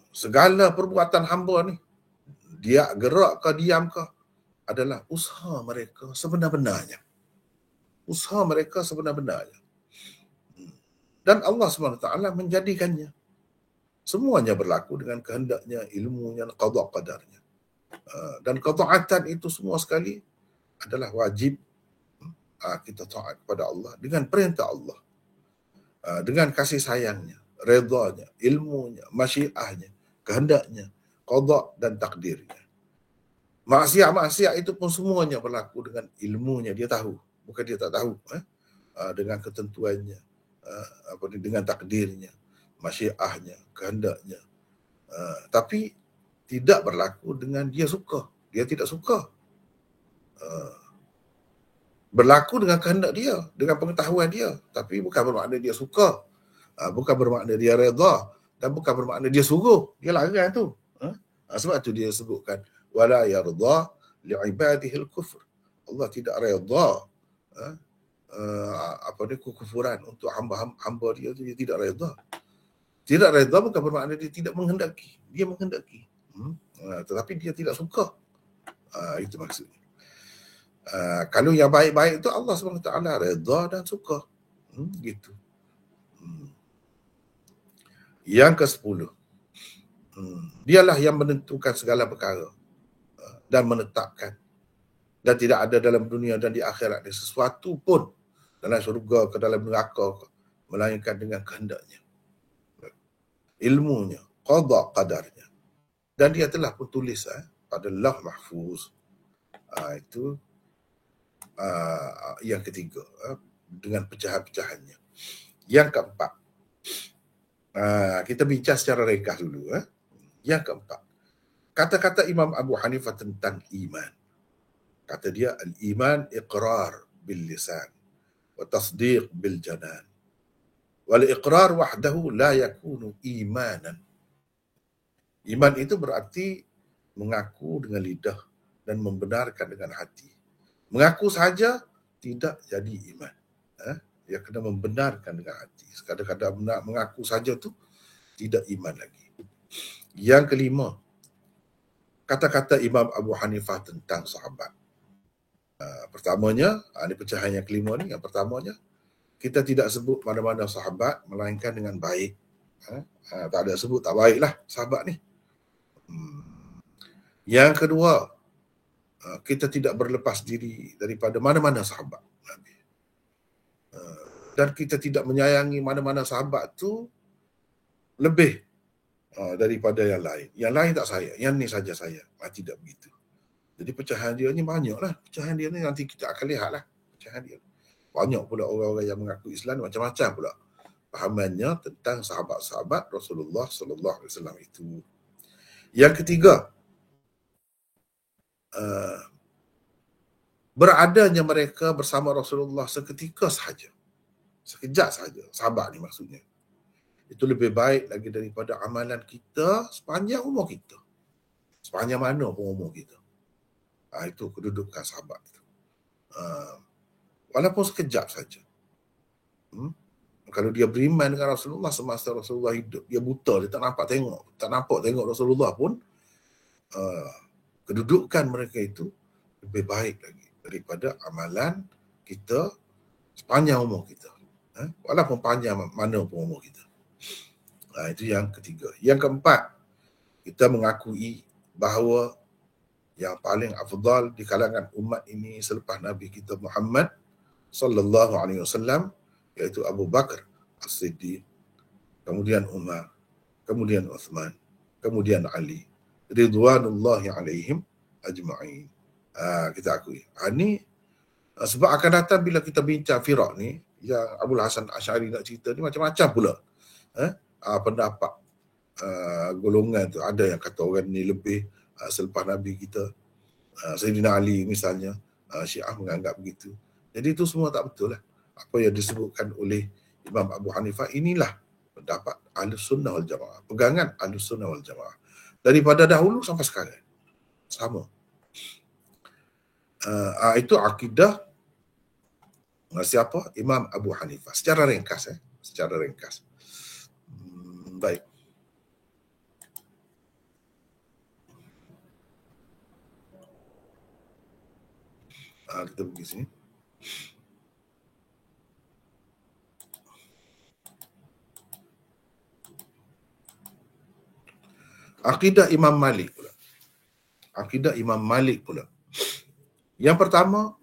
segala perbuatan hamba ni, dia gerak ke diam ke, adalah usaha mereka sebenar-benarnya. Usaha mereka sebenar-benarnya. Dan Allah SWT menjadikannya. Semuanya berlaku dengan kehendaknya, ilmunya, qada qadarnya. Dan ketaatan itu semua sekali adalah wajib kita taat kepada Allah dengan perintah Allah, dengan kasih sayangnya, redanya, ilmunya, masyiahnya, kehendaknya, qada dan takdirnya. Maksiat-maksiat itu pun semuanya berlaku dengan ilmunya, dia tahu, bukan dia tak tahu, dengan ketentuannya, dengan takdirnya, masyiahnya, kehendaknya. Tapi tidak berlaku dengan dia suka, dia tidak suka. Berlaku dengan kehendak dia, dengan pengetahuan dia, tapi bukan bermakna dia suka, bukan bermakna dia redha, dan bukan bermakna dia suruh, dia larang tu. Sebab tu dia sebutkan wala yarda li'ibadihi al-kufr. Allah tidak redha kekufuran untuk hamba dia tu, dia tidak redha. Tidak redha bukan bermakna dia tidak menghendaki, dia menghendaki. Tetapi dia tidak suka. Itu maksudnya. Kalau yang baik-baik itu Allah SWT redha dan suka. Gitu. Yang ke-10, dialah yang menentukan segala perkara dan menetapkan, dan tidak ada dalam dunia dan di akhirat ni sesuatu pun dalam syurga ke dalam neraka melainkan dengan kehendaknya, ilmunya, qada qadarnya, dan dia telah pun tulis pada Lauh Mahfuz. Itu yang ketiga, dengan pecahan-pecahannya. Yang keempat, kita bincang secara ringkas dulu. Yang keempat, kata-kata Imam Abu Hanifah tentang iman. Kata dia, al-iman iqrar bil lisan wa tasdiq bil janan. Wal iqrar wahdahu la yakunu imanan. Iman itu berarti mengaku dengan lidah dan membenarkan dengan hati. Mengaku saja tidak jadi iman. Dia kena membenarkan dengan hati. Kadang-kadang mengaku saja tu tidak iman lagi. Yang kelima, kata-kata Imam Abu Hanifah tentang sahabat. Pertamanya, ini pecahan yang kelima ni, yang pertamanya, kita tidak sebut mana-mana sahabat melainkan dengan baik. Tak ada sebut tak baiklah sahabat ni. Yang kedua, kita tidak berlepas diri daripada mana-mana sahabat Nabi. Dan kita tidak menyayangi mana-mana sahabat tu lebih daripada yang lain. Yang lain tak sayang, yang ni saja sayang. Tidak begitu. Jadi pecahan dia ni banyaklah. Pecahan dia ni nanti kita akan lihatlah. Pecahan dia. Banyak pula orang-orang yang mengaku Islam, macam-macam pula pahamannya tentang sahabat-sahabat Rasulullah sallallahu alaihi wasallam itu. Yang ketiga, beradanya mereka bersama Rasulullah seketika sahaja. Sekejap sahaja. Sahabat ni maksudnya. Itu lebih baik lagi daripada amalan kita sepanjang umur kita. Sepanjang mana pun umur kita. Itu kedudukan sahabat itu. Walaupun sekejap saja. Kalau dia beriman dengan Rasulullah semasa Rasulullah hidup, dia buta, dia tak nampak tengok Rasulullah pun, kedudukan mereka itu lebih baik lagi daripada amalan kita sepanjang umur kita. Walaupun panjang mana pun umur kita. Itu yang ketiga. Yang keempat, kita mengakui bahawa yang paling afdal di kalangan umat ini selepas Nabi kita Muhammad sallallahu alaihi wasallam iaitu Abu Bakar As-Siddiq, kemudian Umar, kemudian Uthman, kemudian Ali ridwanullahi alaihim ajma'in. Kita akui. Ini Sebab akan datang bila kita bincang firak ni, yang Abul Hasan Asy'ari nak cerita ni macam-macam pula. Pendapat golongan tu. Ada yang kata orang ni lebih selepas Nabi kita. Sayyidina Ali misalnya, Syiah menganggap begitu. Jadi itu semua tak betul lah. Apa yang disebutkan oleh Imam Abu Hanifah, inilah pendapat Ahlus Sunnah wal Jamaah. Pegangan Ahlus Sunnah wal Jamaah. Daripada dahulu sampai sekarang. Sama. Itu akidah siapa? Imam Abu Hanifah. Secara ringkas. Secara ringkas. Baik. Kita pergi sini. Akidah Imam Malik pula. Akidah Imam Malik pula. Yang pertama,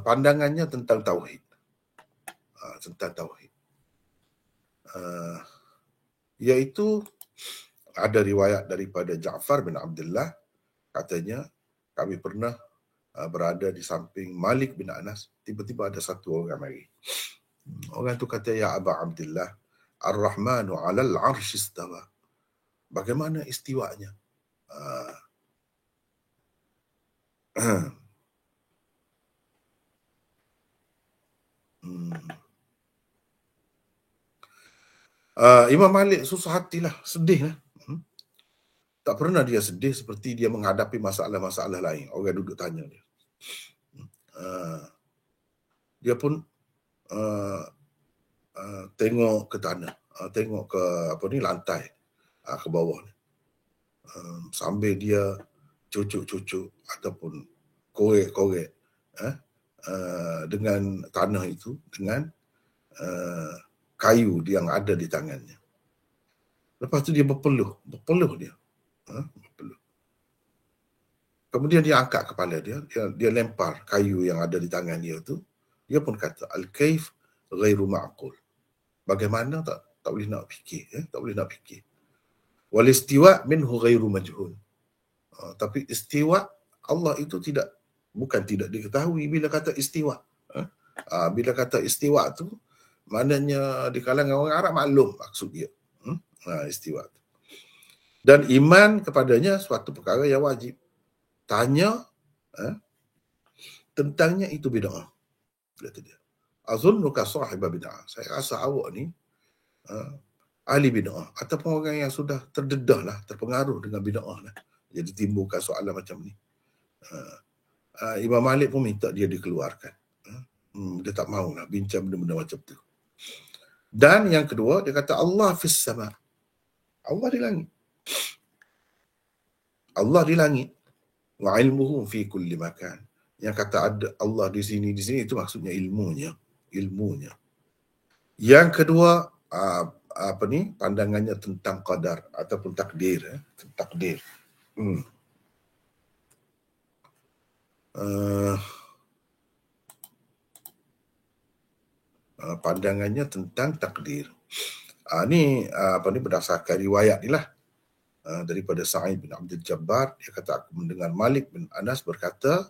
pandangannya tentang tauhid. Tentang tauhid. Iaitu ada riwayat daripada Ja'far bin Abdullah, katanya kami pernah berada di samping Malik bin Anas, tiba-tiba ada satu orang mari. Orang tu kata, ya Aba Abdullah, Ar-Rahmanu 'alal 'arsy istawa. Bagaimana istiwanya? Imam Malik susah hatilah, sedih lah. Tak pernah dia sedih seperti dia menghadapi masalah-masalah lain. Orang duduk tanya dia. Dia pun tengok ke tanah, tengok ke lantai, ke bawah ni. Sambil dia cucuk-cucuk ataupun korek-korek dengan tanah itu, dengan kayu yang ada di tangannya. Lepas tu dia berpeluh dia. Berpeluh. Kemudian dia angkat kepala dia lempar kayu yang ada di tangan dia tu. Dia pun kata, al-kaif ghairu ma'qul. Bagaimana tak boleh nak fikir, tak boleh nak fikir. Wal istiwa minhu ghairu majhul. Tapi istiwa Allah itu bukan tidak diketahui bila kata istiwa. Bila kata istiwa tu maknanya di kalangan orang Arab maklum maksud dia. Istiwa tu. Dan iman kepadanya suatu perkara yang wajib. Tanya tentangnya itu bid'ah. Kata dia. Azunnuka sahiba bid'ah. Saya rasa awak ni ahli bid'ah ataupun orang yang sudah terdedah lah, terpengaruh dengan bid'ah lah. Jadi timbulkan soalan macam ni. Imam Malik pun minta dia dikeluarkan. Dia tak mahu lah bincang benda-benda macam tu. Dan yang kedua, dia kata Allah fis sama. Allah di langit. Allah di langit. Wa ilmuhu fi kulli makan. Yang kata ada Allah di sini itu maksudnya ilmunya. Yang kedua, pandangannya tentang qadar ataupun takdir. Takdir. Pandangannya tentang takdir. Ni berdasarkan riwayat ni lah. Daripada Sa'id bin Abdul Jabbar, dia kata aku mendengar Malik bin Anas berkata,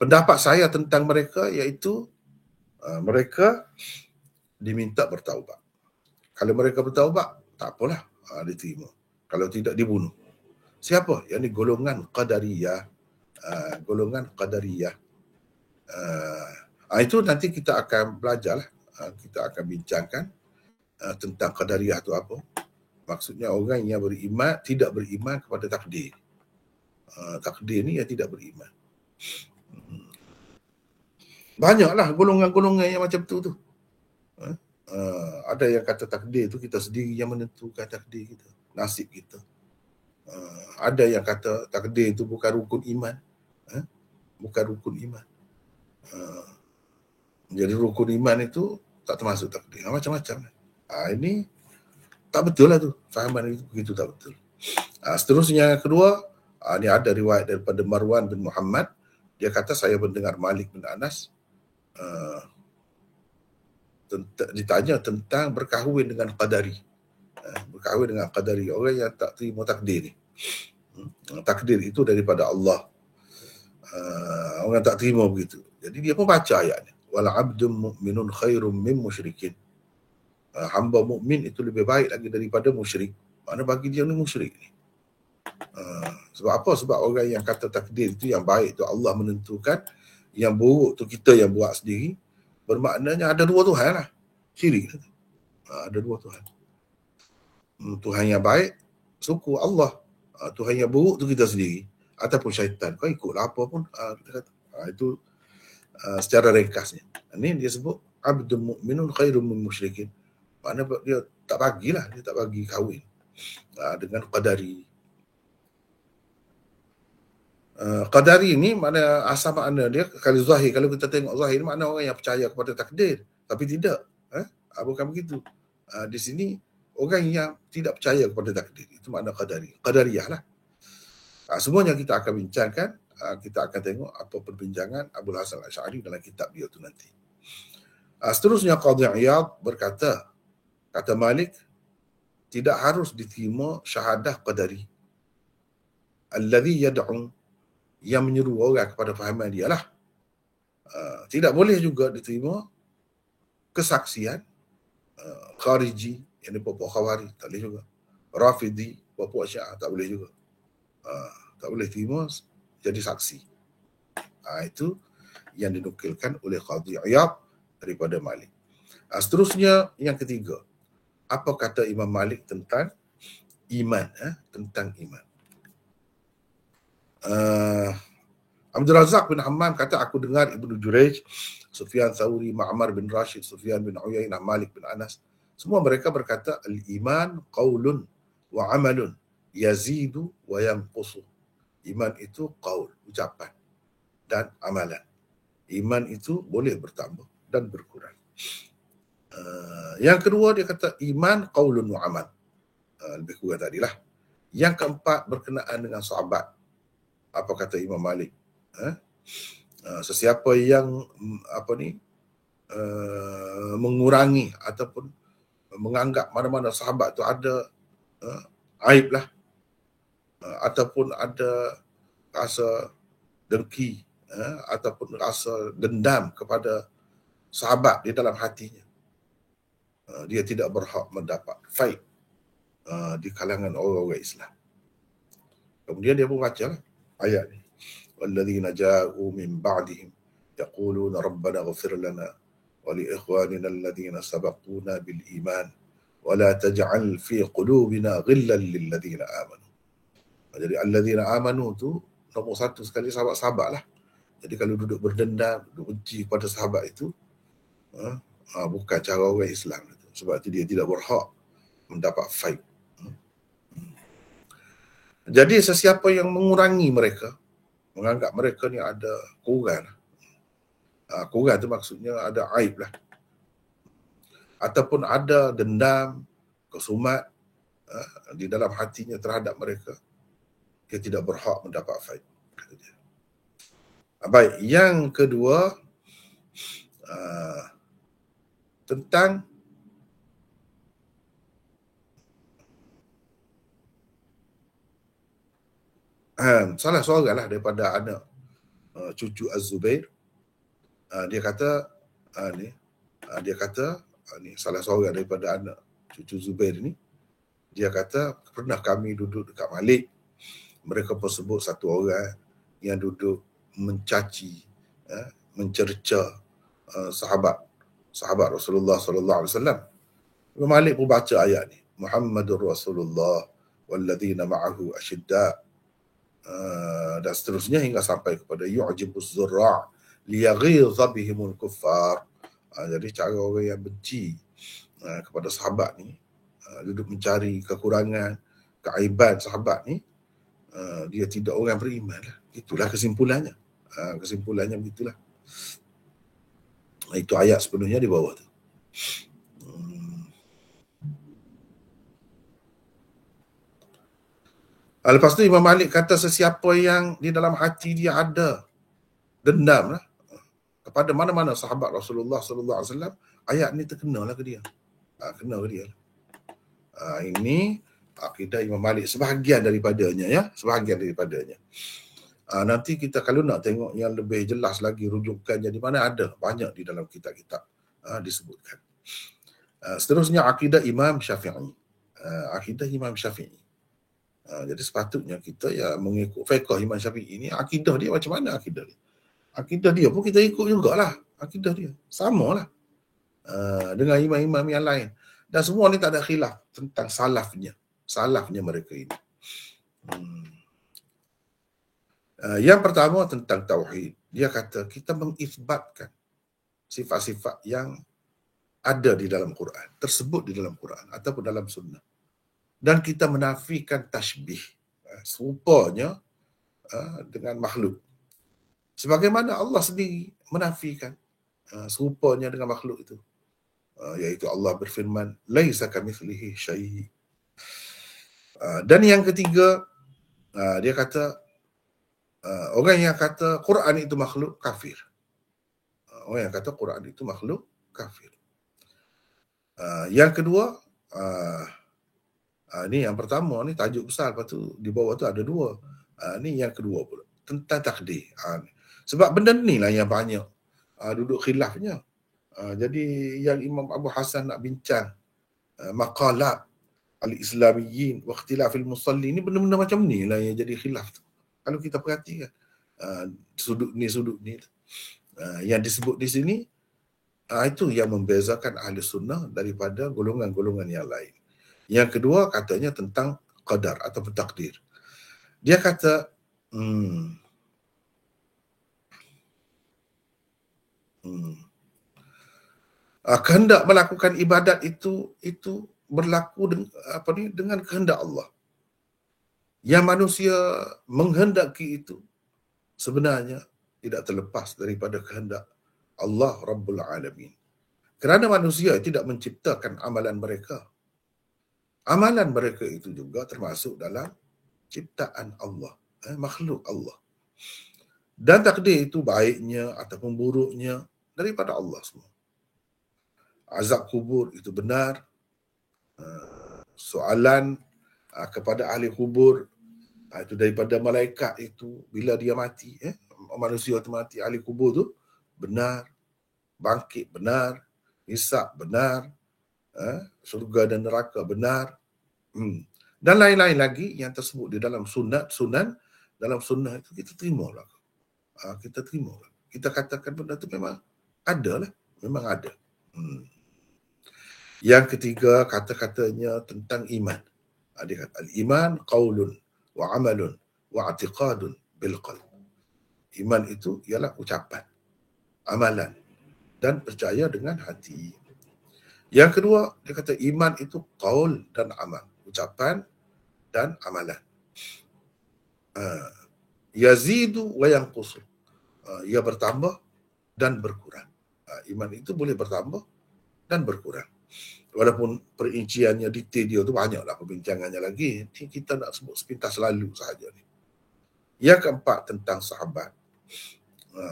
pendapat saya tentang mereka iaitu mereka diminta bertaubat. Kalau mereka bertaubat, tak apalah, diterima. Kalau tidak, dibunuh. Siapa? Yang ni golongan Qadariyah. Golongan Qadariyah. Itu nanti kita akan belajar lah. Kita akan bincangkan tentang Qadariyah tu apa. Maksudnya orang yang beriman, tidak beriman kepada takdir. Takdir ni yang tidak beriman. Banyaklah golongan-golongan yang macam tu. Ada yang kata takdir tu kita sendiri yang menentukan takdir kita, nasib kita. Ada yang kata takdir itu bukan rukun iman. Bukan rukun iman. Jadi rukun iman itu tak termasuk takdir. Macam-macam. Ini tak betul lah tu. Fahaman itu begitu tak betul. Seterusnya yang kedua, ini ada riwayat daripada Marwan bin Muhammad. Dia kata saya mendengar Malik bin Anas ditanya tentang berkahwin dengan Qadari. Berkahwin dengan Qadari, orang yang tak terima takdir ni. Takdir itu daripada Allah. Orang tak terima begitu. Jadi dia pun baca ayatnya. Wal 'abdun mu'minun khairum min musyrikin. Hamba mukmin itu lebih baik lagi daripada musyrik. Mana bagi dia ni musyrik ni. Sebab apa? Sebab orang yang kata takdir itu yang baik tu Allah menentukan, yang buruk tu kita yang buat sendiri. Bermaknanya ada dua Tuhan lah. Syirik. Ada dua Tuhan. Tuhan yang baik, suku Allah. Tuhan yang buruk tu kita sendiri. Ataupun syaitan. Kau ikutlah apa pun. Kita kata. Itu secara ringkasnya. Ini dia sebut abdul mu'minun khairum min musyrikin. Makna dia tak bagilah. Dia tak bagi kahwin dengan qadari. Qadari ni makna asal makna dia kalau zahir, kalau kita tengok zahir makna orang yang percaya kepada takdir, tapi tidak bukan begitu. Di sini orang yang tidak percaya kepada takdir, itu makna qadari, qadariyah lah. Semuanya kita akan bincangkan, kita akan tengok apa perbincangan Abul Hasan Al-Asy'ari dalam kitab dia tu nanti. Seterusnya Qadhi Iyad berkata, kata Malik, tidak harus diterima syahadah qadari. Alladhi yad'u, yang menyeru orang kepada fahaman dia lah. Tidak boleh juga diterima kesaksian khariji, yang ni puak Khawarij, tak boleh juga. Rafidi, puak Syiah, tak boleh juga. Tak boleh terima jadi saksi. Itu yang dinukilkan oleh Qadhi Iyad daripada Malik. Seterusnya yang ketiga, apa kata Imam Malik tentang iman? Tentang iman. Abdul Razak bin Hammam kata, aku dengar Ibnu Jurayj, Sufyan Thawri, Ma'mar bin Rashid, Sufyan bin Uyainah, Malik bin Anas, semua mereka berkata al-iman qaulun wa amalun yazidu wa yanqusu. Iman itu qaul, ucapan, dan amalan. Iman itu boleh bertambah dan berkurang. Yang kedua dia kata iman qaulun wa amal. Lebih kurang tadilah. Yang keempat berkenaan dengan sahabat. Apa kata Imam Malik? Sesiapa yang mengurangi ataupun menganggap mana-mana sahabat tu ada aib lah, ataupun ada rasa dengki, ataupun rasa dendam kepada sahabat di dalam hatinya, dia tidak berhak mendapat faid di kalangan orang-orang Islam. Kemudian dia pun baca ayat ni, walladzina ja'u min ba'dihim yaquluna rabbana ighfir lana wa li ikhwanina alladhina sabaquna bil iman wa la taj'al fi qulubina ghillan lil ladzina amanu. Jadi alladzina amanu tu nombor satu sekali sahabat-sahabat lah. Jadi kalau duduk berdendam, duduk benci kepada sahabat itu, bukan cara orang Islam itu. Sebab itu dia tidak berhak mendapat faid. Jadi sesiapa yang mengurangi mereka, menganggap mereka ni ada kurang. Kurang tu maksudnya ada aib lah. Ataupun ada dendam, kesumat di dalam hatinya terhadap mereka, dia tidak berhak mendapat faid. Baik, yang kedua tentang salah seorang lah daripada anak cucu Az-Zubair, dia kata ni salah seorang daripada anak cucu Zubair ni, dia kata pernah kami duduk dekat Malik, mereka pun sebut satu orang yang duduk mencaci, mencerca sahabat Rasulullah sallallahu alaihi wasallam. Imam Malik pun baca ayat ni, Muhammadur Rasulullah walladzina ma'ahu asyidda, dan seterusnya hingga sampai kepada yu'jibuz zurra' liyaghidha bihimul kuffar. Jadi cara orang yang benci kepada sahabat ni, duduk mencari kekurangan, keaiban sahabat ni, dia tidak orang beriman lah. Itulah kesimpulannya. Kesimpulannya begitulah. Itu ayat sepenuhnya di bawah tu. Lepas tu Imam Malik kata sesiapa yang di dalam hati dia ada dendam lah kepada mana-mana sahabat Rasulullah sallallahu alaihi wasallam, ayat ni terkenalah ke dia. Kena ke dia. Ini akidah Imam Malik, sebahagian daripadanya ya, sebahagian daripadanya. Nanti kita kalau nak tengok yang lebih jelas lagi rujukannya di mana, ada banyak di dalam kitab-kitab disebutkan. Seterusnya akidah Imam Syafi'i. Akidah Imam Syafi'i. Jadi sepatutnya kita ya mengikut fiqh Imam Syafi'i ini, akidah dia macam mana akidah dia. Akidah dia pun kita ikut jugalah. Akidah dia samalah dengan imam-imam yang lain. Dan semua ni tak ada khilaf tentang salafnya mereka ini. Yang pertama tentang tauhid. Dia kata kita mengisbatkan sifat-sifat yang ada di dalam Quran, tersebut di dalam Quran ataupun dalam sunnah. Dan kita menafikan tashbih, serupanya dengan makhluk. Sebagaimana Allah sendiri menafikan serupanya dengan makhluk itu. Iaitu Allah berfirman, laisa kamitslihi syai'. Dan yang ketiga, dia kata orang yang kata Quran itu makhluk, kafir. Orang yang kata Quran itu makhluk, kafir. Yang kedua, ni yang pertama ni tajuk besar, lepas tu di bawah tu ada dua. Ni yang kedua pula, tentang takdir. Sebab benda ni lah yang banyak duduk khilafnya. Jadi yang Imam Abu Hasan nak bincang maqalat al-islamiyyin wa ikhtilafil musalli, ni benda-benda macam ni lah yang jadi khilaf tu. Kalau kita perhatikan sudut ni yang disebut di sini, itu yang membezakan ahli sunnah daripada golongan-golongan yang lain. Yang kedua katanya tentang qadar atau takdir. Dia kata kehendak melakukan ibadat itu berlaku dengan kehendak Allah. Yang manusia menghendaki itu sebenarnya tidak terlepas daripada kehendak Allah Rabbul Alamin. Kerana manusia tidak menciptakan amalan mereka. Amalan mereka itu juga termasuk dalam ciptaan Allah, makhluk Allah. Dan takdir itu baiknya ataupun buruknya daripada Allah semua. Azab kubur itu benar. Soalan kepada ahli kubur itu daripada malaikat itu bila dia mati, manusia tu mati, ahli kubur tu benar. Bangkit benar, hisab benar, surga dan neraka benar. Dan lain-lain lagi yang tersebut di dalam sunan dalam sunnah itu kita terimalah. Kita terima. Kita katakan benda itu memang ada lah, memang ada. Yang ketiga kata-katanya tentang iman. Dia kata al-iman qaulun wa amalun wa i'tiqadun bil qalb. Iman itu ialah ucapan, amalan dan percaya dengan hati. Yang kedua, dia kata iman itu qaul dan amal, ucapan dan amalan. Yazidu wa yanqusu. Ia bertambah dan berkurang. Iman itu boleh bertambah dan berkurang. Walaupun perinciannya, detail dia tu banyaklah perbincangannya lagi. Ini kita nak sebut sepintas lalu sahaja ni. Yang keempat tentang sahabat.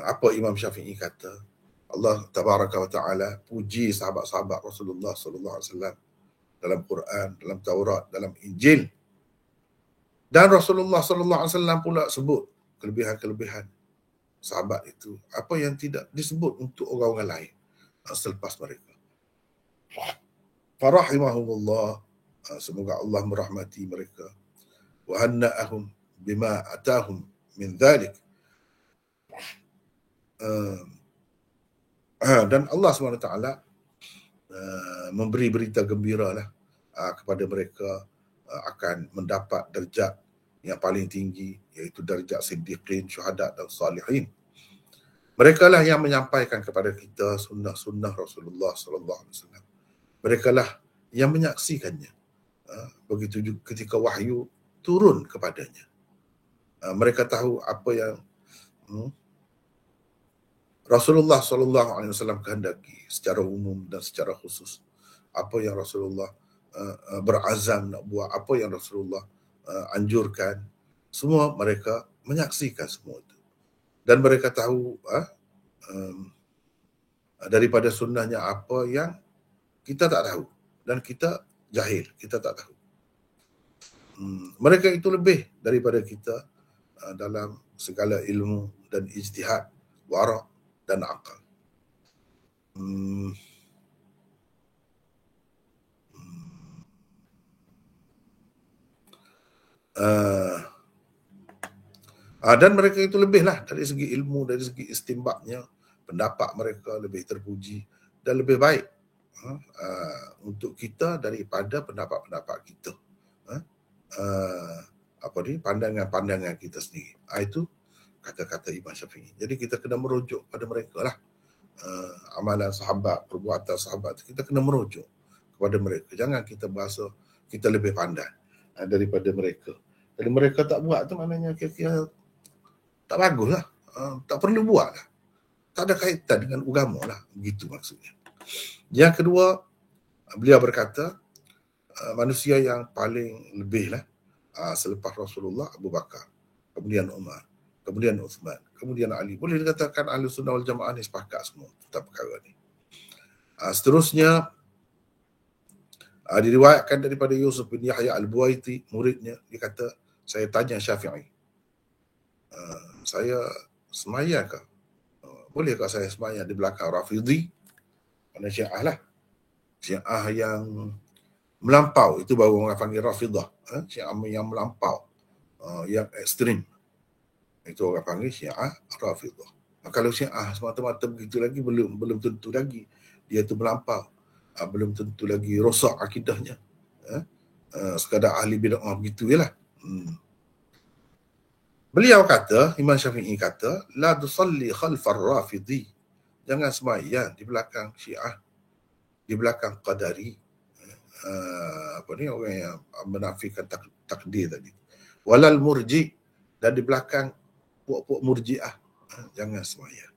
Apa Imam Syafi'i kata? Allah Tabaraka wa Ta'ala puji sahabat-sahabat Rasulullah sallallahu alaihi wasallam dalam Quran, dalam Taurat, dalam Injil. Dan Rasulullah sallallahu alaihi wasallam pula sebut kelebihan-kelebihan sahabat itu, apa yang tidak disebut untuk orang-orang lain selepas mereka. Farahimahumullah, semoga Allah merahmati mereka. Wa hanna'ahum bima atahum min dhalik. Dan Allah SWT memberi berita gembira lah kepada mereka akan mendapat darjat yang paling tinggi, iaitu darjat siddiqin, syuhada dan salihin. Mereka lah yang menyampaikan kepada kita sunnah-sunnah Rasulullah SAW. Mereka lah yang menyaksikannya. Begitu juga ketika wahyu turun kepadanya. Mereka tahu apa yang Rasulullah SAW kehendaki secara umum dan secara khusus. Apa yang Rasulullah berazam nak buat, apa yang Rasulullah anjurkan, semua mereka menyaksikan semua itu. Dan mereka tahu daripada sunnahnya apa yang kita tak tahu dan kita jahil, kita tak tahu. Mereka itu lebih daripada kita dalam segala ilmu dan ijtihad, wara' dan akal. Dan mereka itu lebihlah dari segi ilmu, dari segi istinbatnya, pendapat mereka lebih terpuji dan lebih baik untuk kita daripada pendapat-pendapat kita. Pandangan-pandangan kita sendiri. Itu kata-kata Imam Syafi'i. Jadi kita kena merujuk pada mereka lah. Amalan sahabat, perbuatan sahabat, kita kena merujuk kepada mereka. Jangan kita bahasa kita lebih pandai daripada mereka. Jadi mereka tak buat tu maknanya kira-kira tak bagus lah. Tak perlu buat lah. Tak ada kaitan dengan agama lah. Begitu maksudnya. Yang kedua, beliau berkata, manusia yang paling lebih lah selepas Rasulullah, Abu Bakar, kemudian Umar, kemudian Uthman, kemudian Ali. Boleh dikatakan Ahli Sunnah wal Jamaah ni sepakat semua tentang perkara ni. Seterusnya, diriwayatkan daripada Yusuf bin Yahya al-Buwaiti, muridnya, dia kata, saya tanya Syafi'i, saya semayakah? Bolehkah saya semayang di belakang Rafidhi? Mana Syiah lah. Syiah yang melampau, itu baru orang panggil Rafidah. Syiah yang melampau, yang ekstrim, itu orang panggil Syiah Rafidah. Kalau Syiah semata-mata begitu lagi, belum tentu lagi dia itu melampau, belum tentu lagi rosak akidahnya, sekadar ahli bid'ah begitu je lah. Beliau kata, Imam Syafi'i kata, la tusalli khalfar Rafidhi, jangan sembahyang di belakang Syiah, di belakang Qadari, orang yang menafikan takdir tadi, walal murji, dan di belakang puak-puak murji'ah, jangan sembahyang.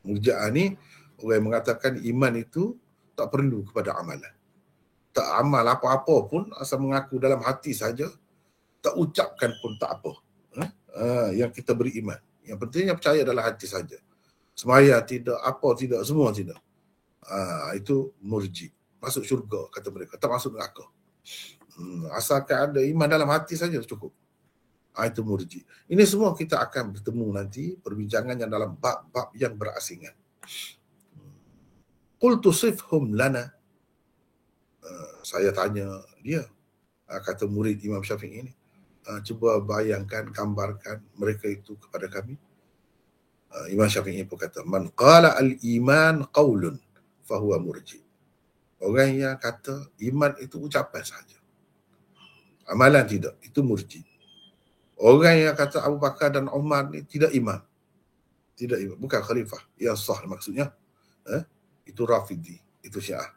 Murji'ah ni orang yang mengatakan iman itu tak perlu kepada amalan, tak amal apa-apa pun, asal mengaku dalam hati saja, tak ucapkan pun tak apa. Yang kita beriman, yang pentingnya percaya dalam hati saja, sembahyang tidak, apa tidak, semua tidak. Itu murji, masuk syurga kata mereka, tak masuk neraka. Asalkan ada iman dalam hati saja cukup. Itu murji. Ini semua kita akan bertemu nanti perbincangan yang dalam bab-bab yang berasingan. Qul tusifhum lana, saya tanya dia, kata murid Imam Syafi'i ini, cuba bayangkan, gambarkan mereka itu kepada kami. Imam Syafi'i pun kata, man qala al-iman qawlun fahuwa murji. Orang yang kata iman itu ucapan saja, amalan tidak, itu murji. Orang yang kata Abu Bakar dan Umar ni tidak iman, bukan khalifah yang sah maksudnya, itu Rafidhi, itu Syiah,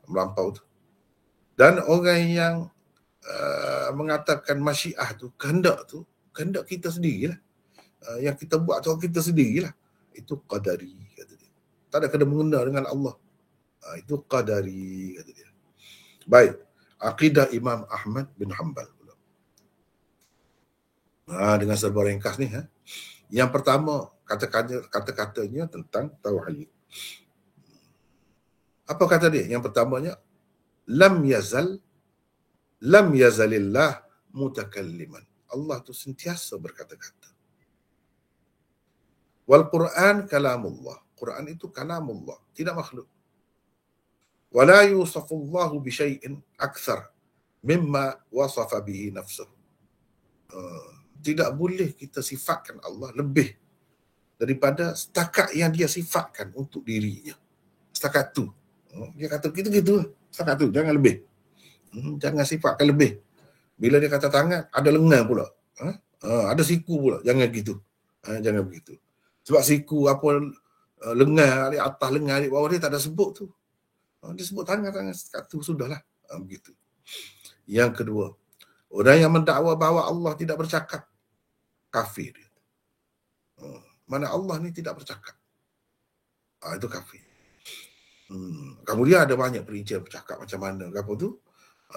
melampau tu. Dan orang yang mengatakan masyiah tu, kehendak kita sendirilah, yang kita buat tu kita sendirilah, itu Qadari, kata dia. Tak ada kena mengena dengan Allah, itu Qadari, kata dia. Baik, akidah Imam Ahmad bin Hanbal pula. Dengan serba ringkas ni, yang pertama kata-katanya tentang tauhid. Apa kata dia? Yang pertamanya, lam yazalillah mutakalliman. Allah tu sentiasa berkata-kata. Wal Quran kalamullah. Quran itu kalamullah, tidak makhluk. Wala yusafullahu bi syai'in akthar mimma wasafa bihi nafsuhu. Tidak boleh kita sifatkan Allah lebih daripada setakat yang dia sifatkan untuk dirinya. Setakat tu. Dia kata gitu-gitu, setakat tu, jangan lebih. Jangan sifatkan lebih. Bila dia kata tangan, ada lengan pula, ada siku pula, jangan gitu. Jangan begitu. Sebab siku apa, lengan di atas, lengan di bawah, dia tak ada sebut tu. Dia sebut tangan setakat tu, sudahlah. Begitu. Yang kedua, orang yang mendakwa bahawa Allah tidak bercakap, kafir. Mana Allah ni tidak bercakap, itu kafir. Kemudian ada banyak perincian bercakap macam mana, apa tu,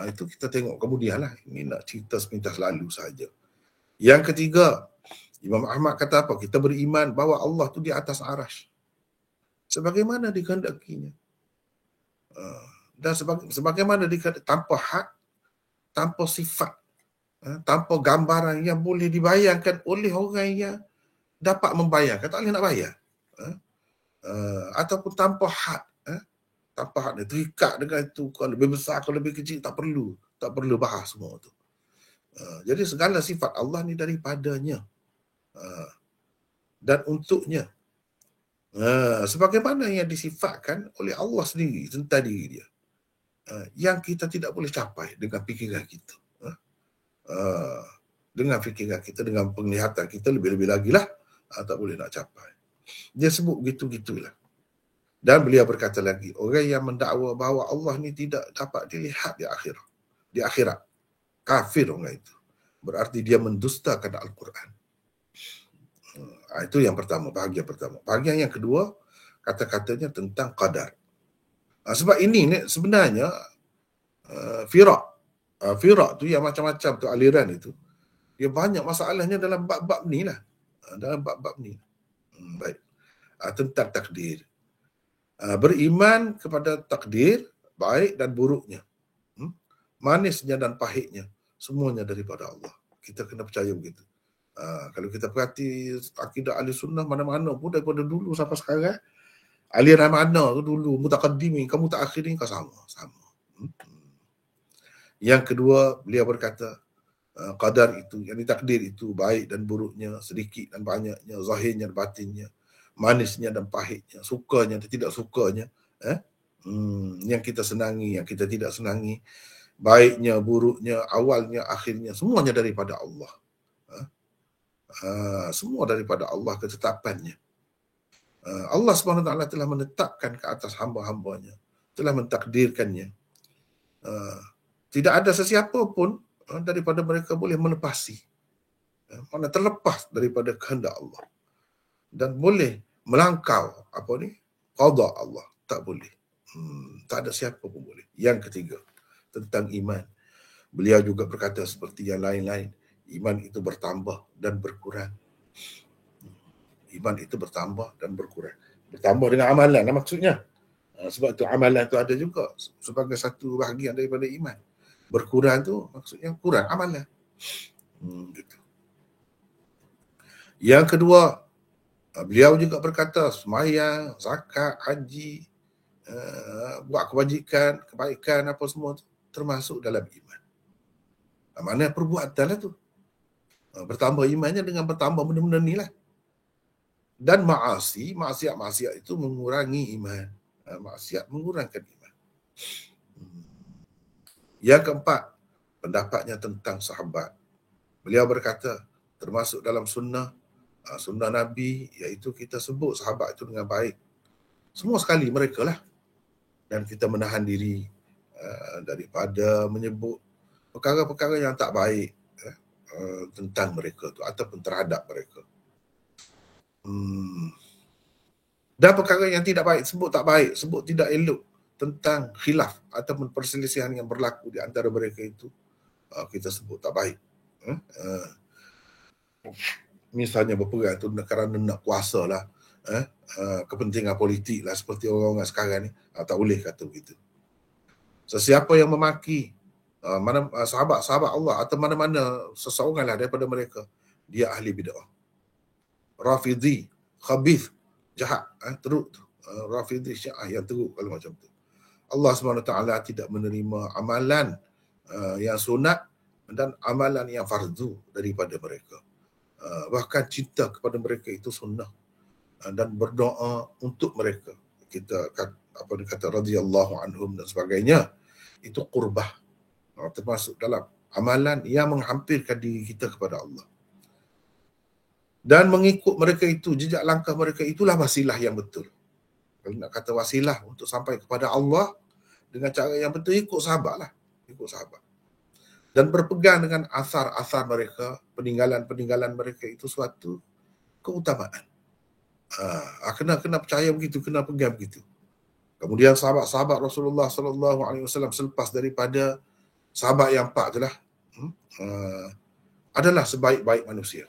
itu kita tengok kemudian lah. Ini nak cerita sepintas lalu saja. Yang ketiga, Imam Ahmad kata apa? Kita beriman bahawa Allah tu di atas arasy, sebagaimana dikehendakinya. Dan sebagaimana dikehendaki, tanpa had, tanpa sifat, tanpa gambaran yang boleh dibayangkan oleh orang yang dapat membayangkan, tak boleh nak bayar. Ataupun tanpa had, tanpa had dia terikat dengan itu, kalau lebih besar, kalau lebih kecil, tak perlu bahas semua tu. Jadi segala sifat Allah ni daripadanya dan untuknya, sebagaimana yang disifatkan oleh Allah sendiri tentang diri dia, yang kita tidak boleh capai dengan fikiran kita. Dengan fikiran kita, dengan penglihatan kita, lebih-lebih lagi lah tak boleh nak capai. Dia sebut gitu-gitulah. Dan beliau berkata lagi, orang yang mendakwa bahawa Allah ni tidak dapat dilihat di akhirat, kafir orang itu. Berarti dia mendustakan Al-Quran. Itu yang pertama, bahagian pertama. Bahagian yang kedua, kata-katanya tentang qadar. Sebab ini sebenarnya firak tu yang macam-macam tu, aliran itu, dia banyak masalahnya dalam bab-bab ni lah. Baik. Tentang takdir. Beriman kepada takdir, baik dan buruknya, manisnya dan pahitnya, semuanya daripada Allah. Kita kena percaya begitu. Kalau kita perhati akidah ahli sunnah mana-mana pun, daripada dulu sampai sekarang, aliran mana tu dulu, mutaqaddimin, kamu mutakhirin, kau sama. Yang kedua, beliau berkata, qadar itu, yang takdir itu, baik dan buruknya, sedikit dan banyaknya, zahirnya dan batinnya, manisnya dan pahitnya, sukanya dan tidak sukanya, yang kita senangi, yang kita tidak senangi, baiknya, buruknya, awalnya, akhirnya, semuanya daripada Allah. Semua daripada Allah, ketetapannya. Allah SWT telah menetapkan ke atas hamba-hambanya, telah mentakdirkannya. Tidak ada sesiapa pun daripada mereka boleh melepasi, mana terlepas daripada kehendak Allah, dan boleh melangkau qada Allah, tak boleh. Tak ada siapa pun boleh. Yang ketiga, tentang iman, beliau juga berkata seperti yang lain-lain, iman itu bertambah dan berkurang. Iman itu bertambah dan berkurang. Bertambah dengan amalan maksudnya. Sebab tu amalan tu ada juga sebagai satu bahagian daripada iman. Berkurang tu maksudnya kurang amalan. Gitu. Yang kedua, beliau juga berkata sembahyang, zakat, haji, buat kebajikan, kebaikan apa semua tu termasuk dalam iman. Mana perbuatan lah tu. Bertambah imannya dengan bertambah benda-benda ni lah. Dan maksiat itu mengurangi iman. Maksiat mengurangkan iman. Yang keempat, pendapatnya tentang sahabat. Beliau berkata, termasuk dalam sunnah Nabi, iaitu kita sebut sahabat itu dengan baik. Semua sekali mereka lah. Dan kita menahan diri daripada menyebut perkara-perkara yang tak baik tentang mereka tu, ataupun terhadap mereka. Dan perkara yang tidak baik, sebut tak baik, sebut tidak elok tentang khilaf ataupun perselisihan yang berlaku di antara mereka itu, kita sebut tak baik. Misalnya berperang tu kerana nak kuasa lah, kepentingan politik lah, seperti orang-orang sekarang ni, tak boleh kata begitu. Sesiapa yang memaki sahabat-sahabat Allah atau mana-mana seseorang lah daripada mereka, dia ahli bid'ah, Rafidhi, khabith, jahat, teruk tu. Rafidhi, Syiah yang teruk kalau macam tu. Allah SWT tidak menerima amalan yang sunat dan amalan yang fardu daripada mereka. Bahkan cinta kepada mereka itu sunnah, dan berdoa untuk mereka, kita kata radhiyallahu anhum dan sebagainya, itu qurbah, termasuk dalam amalan yang menghampirkan diri kita kepada Allah. Dan mengikut mereka itu, jejak langkah mereka itulah wasilah yang betul. Kalau nak kata wasilah untuk sampai kepada Allah dengan cara yang betul, ikut sahabat lah. Ikut sahabat. Dan berpegang dengan asar-asar mereka, peninggalan-peninggalan mereka itu suatu keutamaan. Kena percaya begitu, kena pegang begitu. Kemudian sahabat-sahabat Rasulullah SAW selepas daripada sahabat yang empat itulah, adalah sebaik-baik manusia.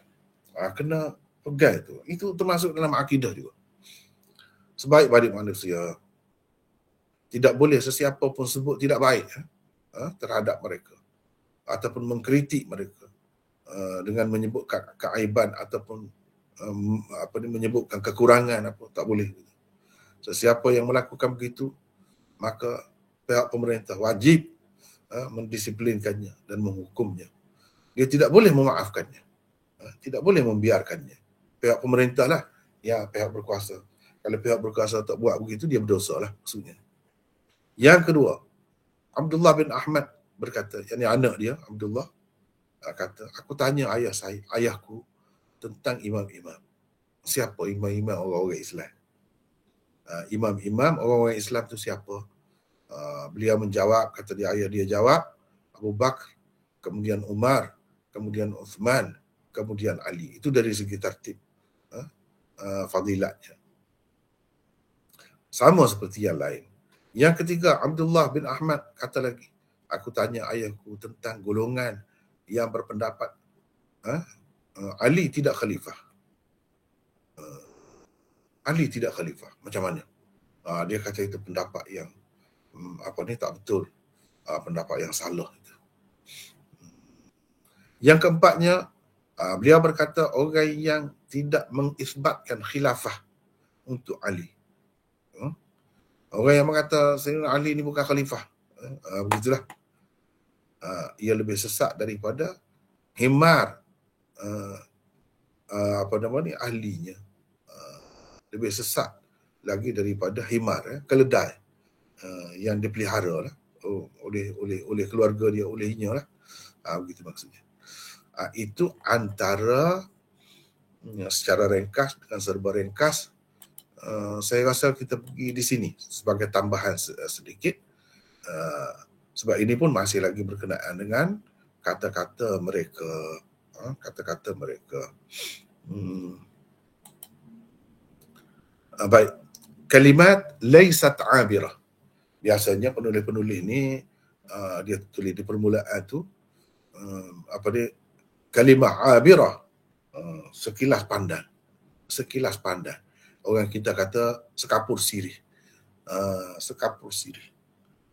Kena pegang itu. Itu termasuk dalam akidah juga. Sebaik-baik manusia. Tidak boleh sesiapa pun sebut tidak baik terhadap mereka ataupun mengkritik mereka. dengan menyebutkan keaiban ataupun menyebutkan kekurangan apa, tak boleh. Sesiapa yang melakukan begitu, maka pihak pemerintah wajib mendisiplinkannya dan menghukumnya. Dia tidak boleh memaafkannya, tidak boleh membiarkannya. Pihak pemerintah lah, ya pihak berkuasa. Kalau pihak berkuasa tak buat begitu, dia berdosa lah maksudnya. Yang kedua, Abdullah bin Ahmad berkata, yang anak dia Abdullah kata, aku tanya ayahku tentang imam-imam. Siapa imam-imam orang-orang Islam? Imam-imam orang-orang Islam tu siapa? Beliau menjawab, kata dia, ayah dia jawab, Abu Bakar, kemudian Umar, kemudian Uthman, kemudian Ali. Itu dari segi tertib fadilatnya. Sama seperti yang lain. Yang ketiga, Abdullah bin Ahmad kata lagi, aku tanya ayahku tentang golongan yang berpendapat Ali tidak khalifah. Ali tidak khalifah. Macam mana? Dia kata itu pendapat yang tak betul. Pendapat yang salah. Yang keempatnya, beliau berkata orang yang tidak mengisbatkan khilafah untuk Ali. Orang yang mengata Sayyidina Ali ini bukan khalifah. Begitulah. Ia lebih sesat daripada himar ahlinya. Lebih sesat lagi daripada himar, keledai yang dipelihara lah oleh keluarga dia, olehnya lah. Begitu maksudnya. Itu antara secara ringkas, dengan serba ringkas, saya rasa kita pergi di sini sebagai tambahan sedikit, sebab ini pun masih lagi berkenaan dengan kata-kata mereka. Baik, kalimat laysat abirah. Biasanya penulis-penulis ni dia tulis di permulaan tu kalimah abirah, sekilas pandang. Orang kita kata sekapur sirih.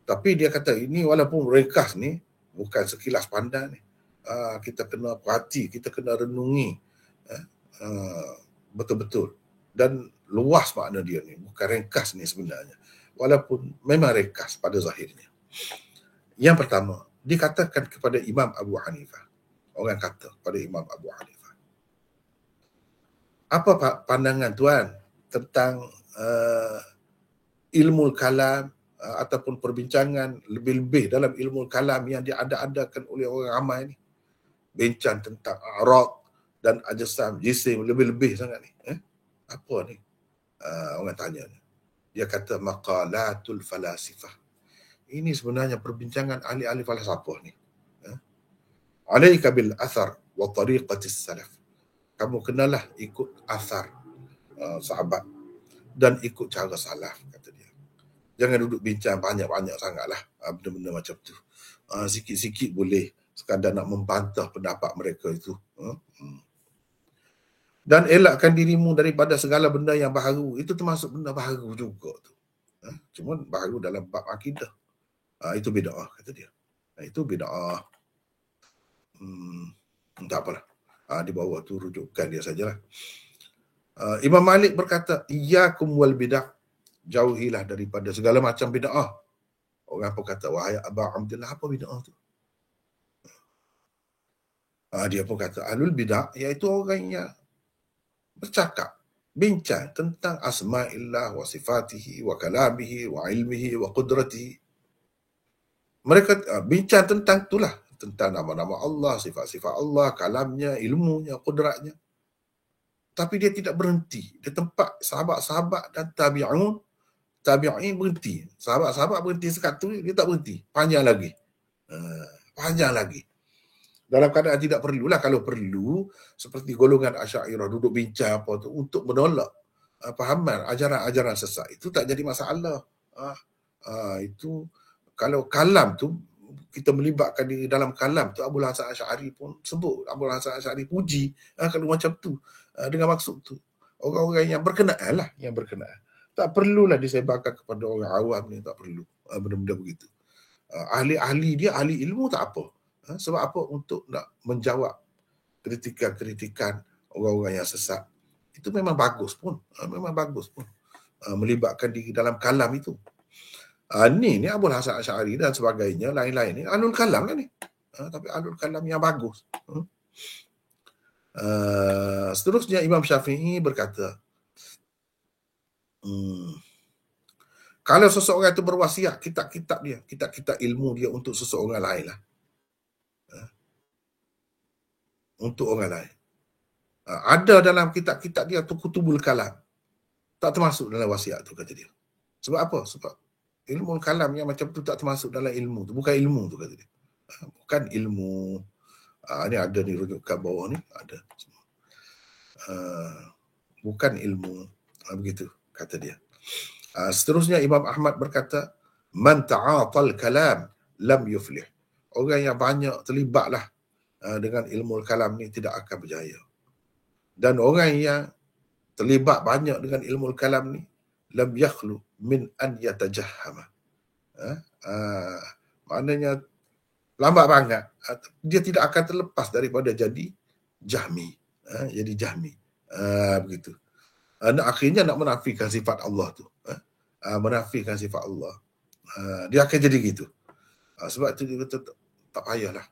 Tapi dia kata ini walaupun ringkas ni, bukan sekilas pandang ni. Kita kena perhati, kita kena renungi betul-betul. Dan luas makna dia ni, bukan ringkas ni sebenarnya. Walaupun memang ringkas pada zahirnya. Yang pertama, dikatakan kepada Imam Abu Hanifah. Orang kata kepada Imam Abu Hanifah, apa pandangan tuan tentang ilmu kalam ataupun perbincangan lebih-lebih dalam ilmu kalam yang diada-adakan oleh orang ramai ni? Bincang tentang a'rad dan ajsam, jisim, lebih-lebih sangat ni. Apa ni? Orang tanya ni. Dia kata maqalatul falasifah. Ini sebenarnya perbincangan ahli-ahli falsafah ni. Alaika bil athar wa tariqatis salaf. Kamu kenalah ikut athar sahabat dan ikut cara salaf, kata dia. Jangan duduk bincang banyak-banyak sangatlah benda-benda macam tu. Sikit-sikit boleh, sekadar nak membantah pendapat mereka itu. Dan elakkan dirimu daripada segala benda yang baharu. Itu termasuk benda baharu juga tu. Cuma baharu dalam bab akidah. Itu bid'ah, kata dia. Itu bid'ah. Tak apalah. Di bawah tu rujukan dia sajalah. Imam Malik berkata, iyyakum wal bid'ah. Jauhilah daripada segala macam bid'ah. Orang pun kata, wahai Aba Abdullah, apa bid'ah tu? Dia pun kata, ahlul bid'ah, iaitu orang yang bercakap, bincang tentang asma'illah wa sifatihi wa kalamihi wa ilmihi wa qudratihi. Mereka bincang tentang itulah, tentang nama-nama Allah, sifat-sifat Allah, kalamnya, ilmunya, qudratnya. Tapi dia tidak berhenti. Dia tempat sahabat-sahabat dan tabi'in berhenti. Sahabat-sahabat berhenti sekatu, dia tak berhenti. Panjang lagi. Dalam keadaan tidak perlulah, kalau perlu, seperti golongan Asy'ariyah duduk bincang apa tu untuk menolak fahaman ajaran-ajaran sesat. Itu tak jadi masalah. Itu kalau kalam tu, kita melibatkan di dalam kalam tu, Abul Hasan Asy'ari pun sebut, Abul Hasan Asy'ari puji kalau macam tu, dengan maksud tu orang-orang yang berkenaan lah, yang berkenaan. Tak perlulah disebarkan kepada orang awam ni, tak perlu benda-benda begitu. Ahli-ahli dia ahli ilmu tak apa. Sebab apa? Untuk nak menjawab kritikan-kritikan orang-orang yang sesat. Itu memang bagus pun. Melibatkan diri dalam kalam itu. Ni Abul Hasan Asy'ari dan sebagainya, lain-lain ni alul kalam kan ni. Tapi alul kalam yang bagus. Seterusnya Imam Syafi'i berkata, kalau seseorang itu berwasiat kitab-kitab ilmu dia untuk seseorang lain lah. Untuk orang lain. Ada dalam kitab-kitab dia tu kutubul kalam. Tak termasuk dalam wasiat tu, kata dia. Sebab apa? Sebab ilmu kalam yang macam tu tak termasuk dalam ilmu tu. Bukan ilmu tu, kata dia. Bukan ilmu. Ni ada ni rujukan bawah ni. Ada. Bukan ilmu. Begitu, kata dia. Seterusnya Imam Ahmad berkata, man ta'atal kalam lam yuflih. Orang yang banyak terlibatlah dengan ilmu kalam ni tidak akan berjaya. Dan orang yang terlibat banyak dengan ilmu kalam ni lam yakhlu min an yatajahhama. Maknanya lambat banget dia tidak akan terlepas daripada jadi jahmi. Jadi jahmi. Begitu. Akhirnya nak menafikan sifat Allah tu. Menafikan sifat Allah. Dia akan jadi gitu. Sebab tu dia kata tak payahlah.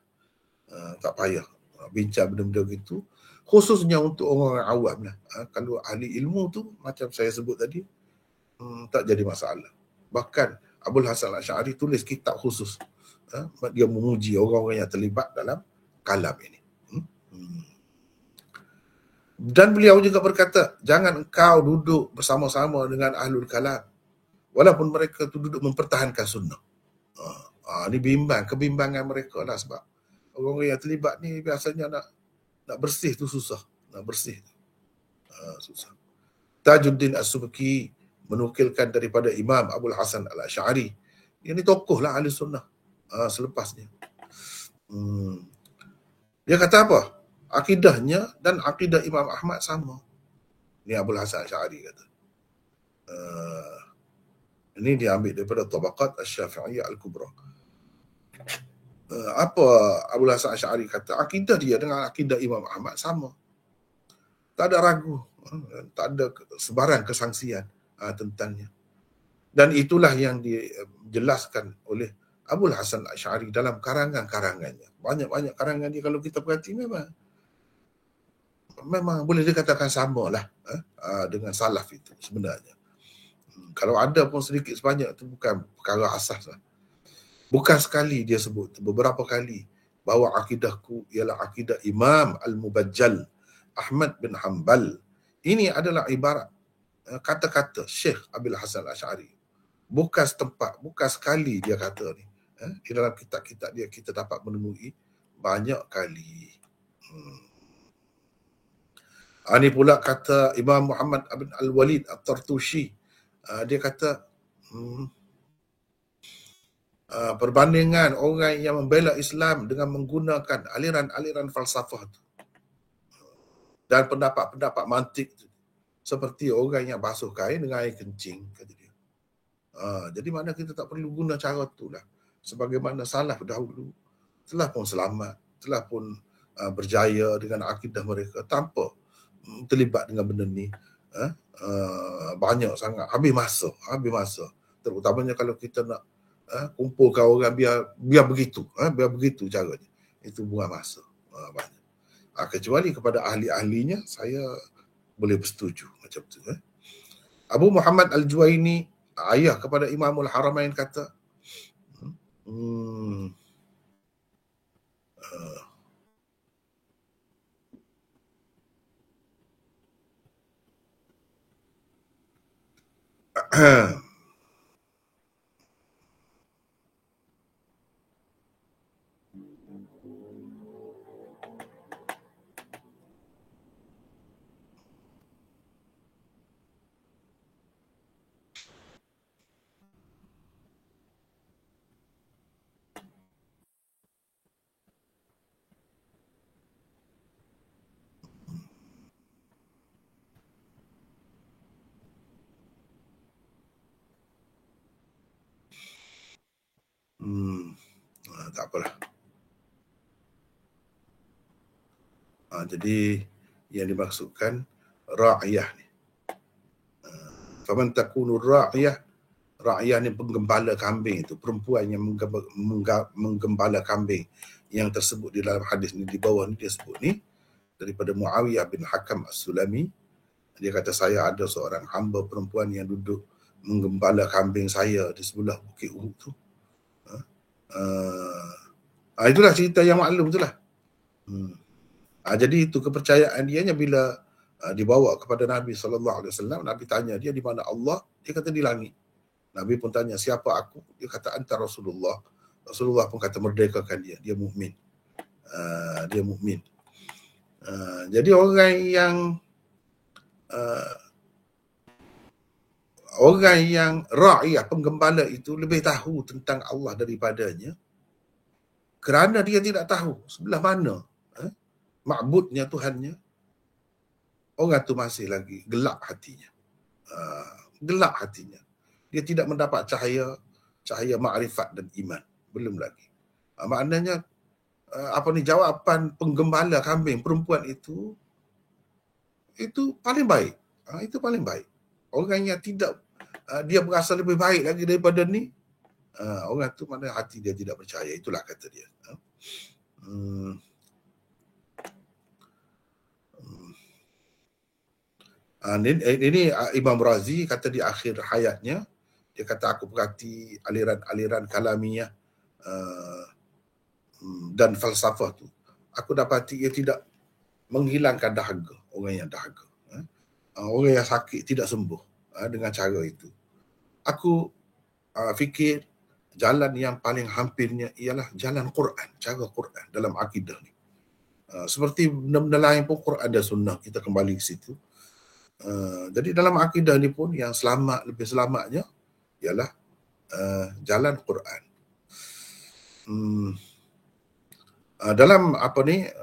Tak payah bincang benda-benda gitu. Khususnya untuk orang awam lah. Kalau ahli ilmu tu, macam saya sebut tadi, tak jadi masalah. Bahkan Abul Hasan Asy'ari tulis kitab khusus. Dia memuji orang-orang yang terlibat dalam kalam ini. Dan beliau juga berkata, jangan engkau duduk bersama-sama dengan ahlul kalam, walaupun mereka tu duduk mempertahankan sunnah. Ini kebimbangan mereka lah, sebab orang-orang yang terlibat ni biasanya nak bersih tu susah. Nak bersih tu susah. Tajuddin As-Subki menukilkan daripada Imam Abul Hasan Al-Asy'ari. Dia ni tokoh lah ahli sunnah selepasnya. Dia kata apa? Akidahnya dan akidah Imam Ahmad sama. Ni Abul Hasan Asy'ari kata. Ini diambil daripada Tabaqat Asy-Syafi'iyyah Al-Kubra. Apa Abul Hasan Asy'ari kata? Akidah dia dengan akidah Imam Ahmad sama. Tak ada ragu, tak ada sebarang kesangsian tentangnya. Dan itulah yang dijelaskan oleh Abul Hasan Asy'ari dalam karangan-karangannya. Banyak-banyak karangan dia, kalau kita perhati memang boleh dikatakan sama lah dengan salaf itu sebenarnya. Kalau ada pun sedikit sebanyak itu bukan perkara asas lah. Bukan sekali dia sebut, beberapa kali, bahawa akidahku ialah akidah Imam Al-Mubajjal Ahmad bin Hanbal. Ini adalah ibarat kata-kata Syekh Abul Hasan Asy'ari. Bukan setempat, bukan sekali dia kata ni. Di dalam kitab-kitab dia kita dapat menemui banyak kali. Ini pula kata Imam Muhammad bin Al-Walid At-Tartushi. Dia kata perbandingan orang yang membela Islam dengan menggunakan aliran-aliran falsafah tu dan pendapat-pendapat mantik tu, seperti orang yang basuh kain dengan air kencing, kata dia. Jadi mana kita tak perlu guna cara tu lah. Sebagaimana salaf dahulu telah pun selamat, telah pun berjaya dengan akidah mereka tanpa terlibat dengan benda ni. Banyak sangat, habis masa. Terutamanya kalau kita nak kumpulkan orang biar begitu caranya. Itu buang masa banyak. Kecuali kepada ahli-ahlinya saya boleh bersetuju macam tu. Abu Muhammad Al-Juwaini, ayah kepada Imamul Haramain, kata tak apalah. Jadi yang dimaksudkan ra'iyah ni. Faman takunu ra'iyah, ra'iyah ni penggembala kambing itu, perempuan yang menggembala kambing yang tersebut di dalam hadis ni, di bawah ni dia sebut ni, daripada Muawiyah bin Hakam As-Sulami. Dia kata, saya ada seorang hamba perempuan yang duduk menggembala kambing saya di sebelah Bukit Uhud tu. Itulah cerita yang maklum itulah. Jadi itu kepercayaan dianya bila dibawa kepada Nabi SAW. Nabi tanya dia, di mana Allah? Dia kata, di langit. Nabi pun tanya, siapa aku? Dia kata, anta Rasulullah. Rasulullah pun kata, merdekakan dia. Dia mukmin. Dia mukmin. Jadi orang yang ra'iyah, penggembala itu lebih tahu tentang Allah daripadanya, kerana dia tidak tahu sebelah mana ma'budnya, Tuhannya. Orang tu masih lagi gelap hatinya. Gelap hatinya. Dia tidak mendapat cahaya makrifat dan iman. Belum lagi. Maknanya jawapan penggembala kambing perempuan itu paling baik. Itu paling baik. Orang yang tidak dia berasa lebih baik lagi daripada ni, orang tu mana hati dia tidak percaya. Itulah kata dia. Ini Imam Razi kata di akhir hayatnya, dia kata, aku perhati aliran-aliran kalamiyah dan falsafah tu, aku dapati ia tidak menghilangkan dahaga orang yang dahaga. Orang yang sakit tidak sembuh dengan cara itu. Aku fikir jalan yang paling hampirnya ialah jalan Quran, cara Quran dalam akidah ni. Seperti benda-benda lain pun Quran dan sunnah, kita kembali ke situ. Jadi dalam akidah ni pun yang selamat, lebih selamatnya ialah jalan Quran. Dalam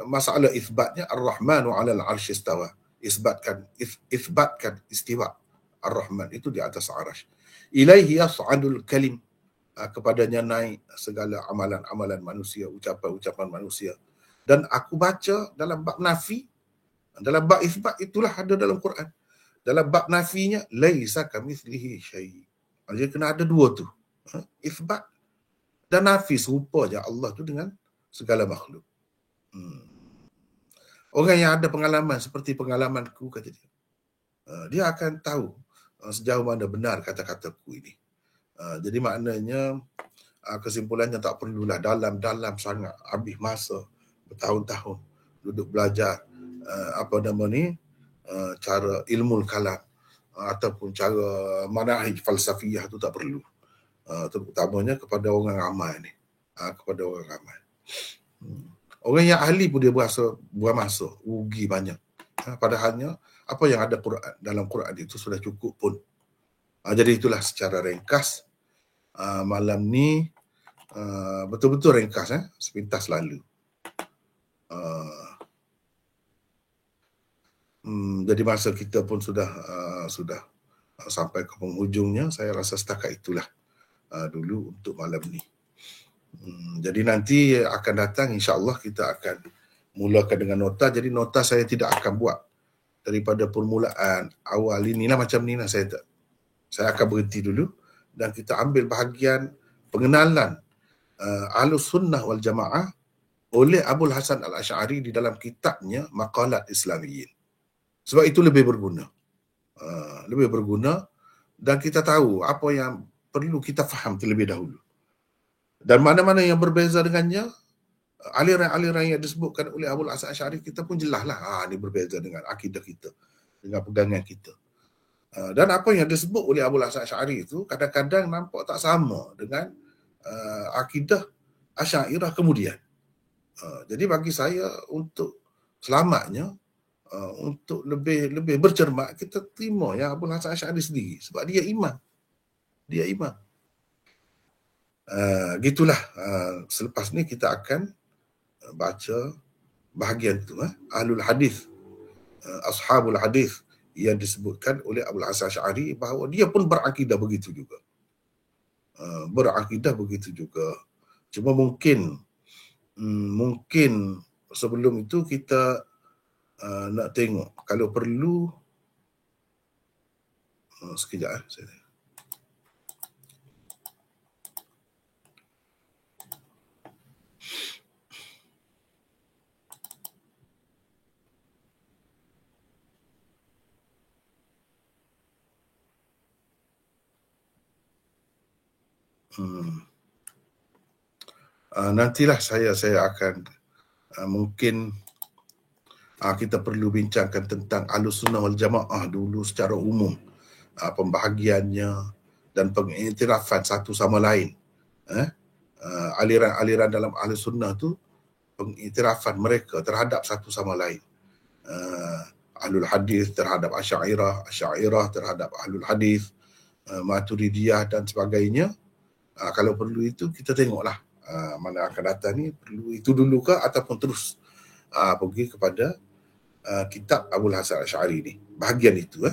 masalah isbatnya, Ar-Rahmanu 'alal 'arsy istawa, isbatkan istiwa Ar-Rahman itu di atas arasy. Ilaihi yas'adul kalim, kepadanya naik segala amalan-amalan manusia, ucapan-ucapan manusia. Dan aku baca dalam bab nafi, dalam bab isbat itulah ada dalam Quran. Dalam bab nafinya, laisa kamitslihi syai'. Jadi kena ada dua tu. Isbat dan nafi, serupa je Allah tu dengan segala makhluk. Orang yang ada pengalaman seperti pengalamanku, kata dia, dia akan tahu sejauh mana benar kata-kataku ini. Jadi maknanya kesimpulannya tak perlulah dalam-dalam sangat, habis masa bertahun-tahun duduk belajar cara ilmu kalam ataupun cara manahij falsafiyah tu tak perlu. Terutamanya kepada orang ramai ni. Kepada orang ramai. Orang yang ahli pun dia berasa buang masa, rugi banyak. Padahalnya apa yang ada dalam Quran itu sudah cukup pun. Jadi itulah secara ringkas malam ni, betul-betul ringkas, sepintas lalu. Jadi masa kita pun sudah sampai ke penghujungnya. Saya rasa setakat itulah dulu untuk malam ni. Jadi nanti akan datang, insya-Allah kita akan mulakan dengan nota. Jadi nota saya tidak akan buat daripada permulaan awal inilah macam ni lah. Saya akan berhenti dulu dan kita ambil bahagian pengenalan Ahlus Sunnah wal Jamaah oleh Abul Hasan Al-Asy'ari di dalam kitabnya Maqalat Islamiyyin. Sebab itu lebih berguna. Dan kita tahu apa yang perlu kita faham terlebih dahulu. Dan mana-mana yang berbeza dengannya, aliran-aliran yang disebutkan oleh Abul Hasan Al-Asy'ari, kita pun jelaslah ini berbeza dengan akidah kita, dengan pegangan kita. Dan apa yang disebut oleh Abul Hasan Al-Asy'ari itu kadang-kadang nampak tak sama dengan akidah Asy'ariyah kemudian. Jadi bagi saya, untuk selamatnya, untuk lebih bercermat, kita terima yang Abul Hasan Al-Asy'ari sendiri, sebab dia imam. Gitulah. Selepas ni kita akan baca bahagian tu, Ahlul Hadis, Ashabul Hadis, yang disebutkan oleh Abul Hasan Al-Asy'ari bahawa dia pun berakidah begitu juga. Cuma mungkin sebelum itu kita nak tengok kalau perlu sekejap saya. Nantilah saya akan mungkin kita perlu bincangkan tentang Ahlussunnah wal Jamaah dulu secara umum, pembahagiannya dan pengiktirafan satu sama lain. Aliran-aliran dalam Ahlussunnah tu pengiktirafan mereka terhadap satu sama lain. Ahlul Hadis terhadap Asy'ariyah terhadap Ahlul Hadis, Maturidiyah dan sebagainya. Kalau perlu itu kita tengoklah mana akan datang ni, perlu itu dulu ke ataupun terus pergi kepada kitab Abul Hasan Asy'ari ni, bahagian itu.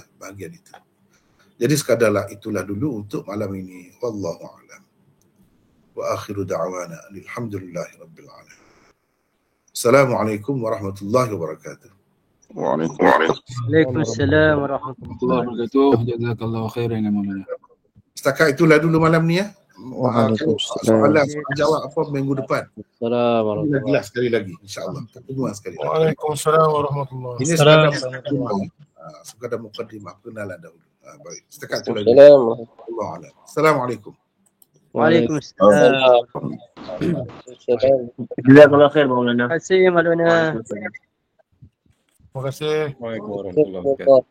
Jadi sekadarlah itulah dulu untuk malam ini. Wallahu a'lam. Wa akhiru da'wana alhamdulillahi rabbil alamin. Assalamualaikum warahmatullahi wabarakatuh. Waalaikumsalam warahmatullahi wabarakatuh. Jazakallahu khairan ya Maulana. Setakat itulah dulu malam ni ya. Waalaikumsalam. Soalan jawab apa minggu depan. Assalamualaikum. Sekali lagi insya-Allah. Pertemuan sekali lagi. Waalaikumsalam warahmatullahi wabarakatuh. Ini sekadar mukadimah perkenalan dahulu. Baik. Setakat itu lagi. Assalamualaikum. Waalaikumsalam. Jazakallahu khair Maulana. Terima kasih Maulana. Terima kasih. Waalaikumsalam warahmatullahi wabarakatuh.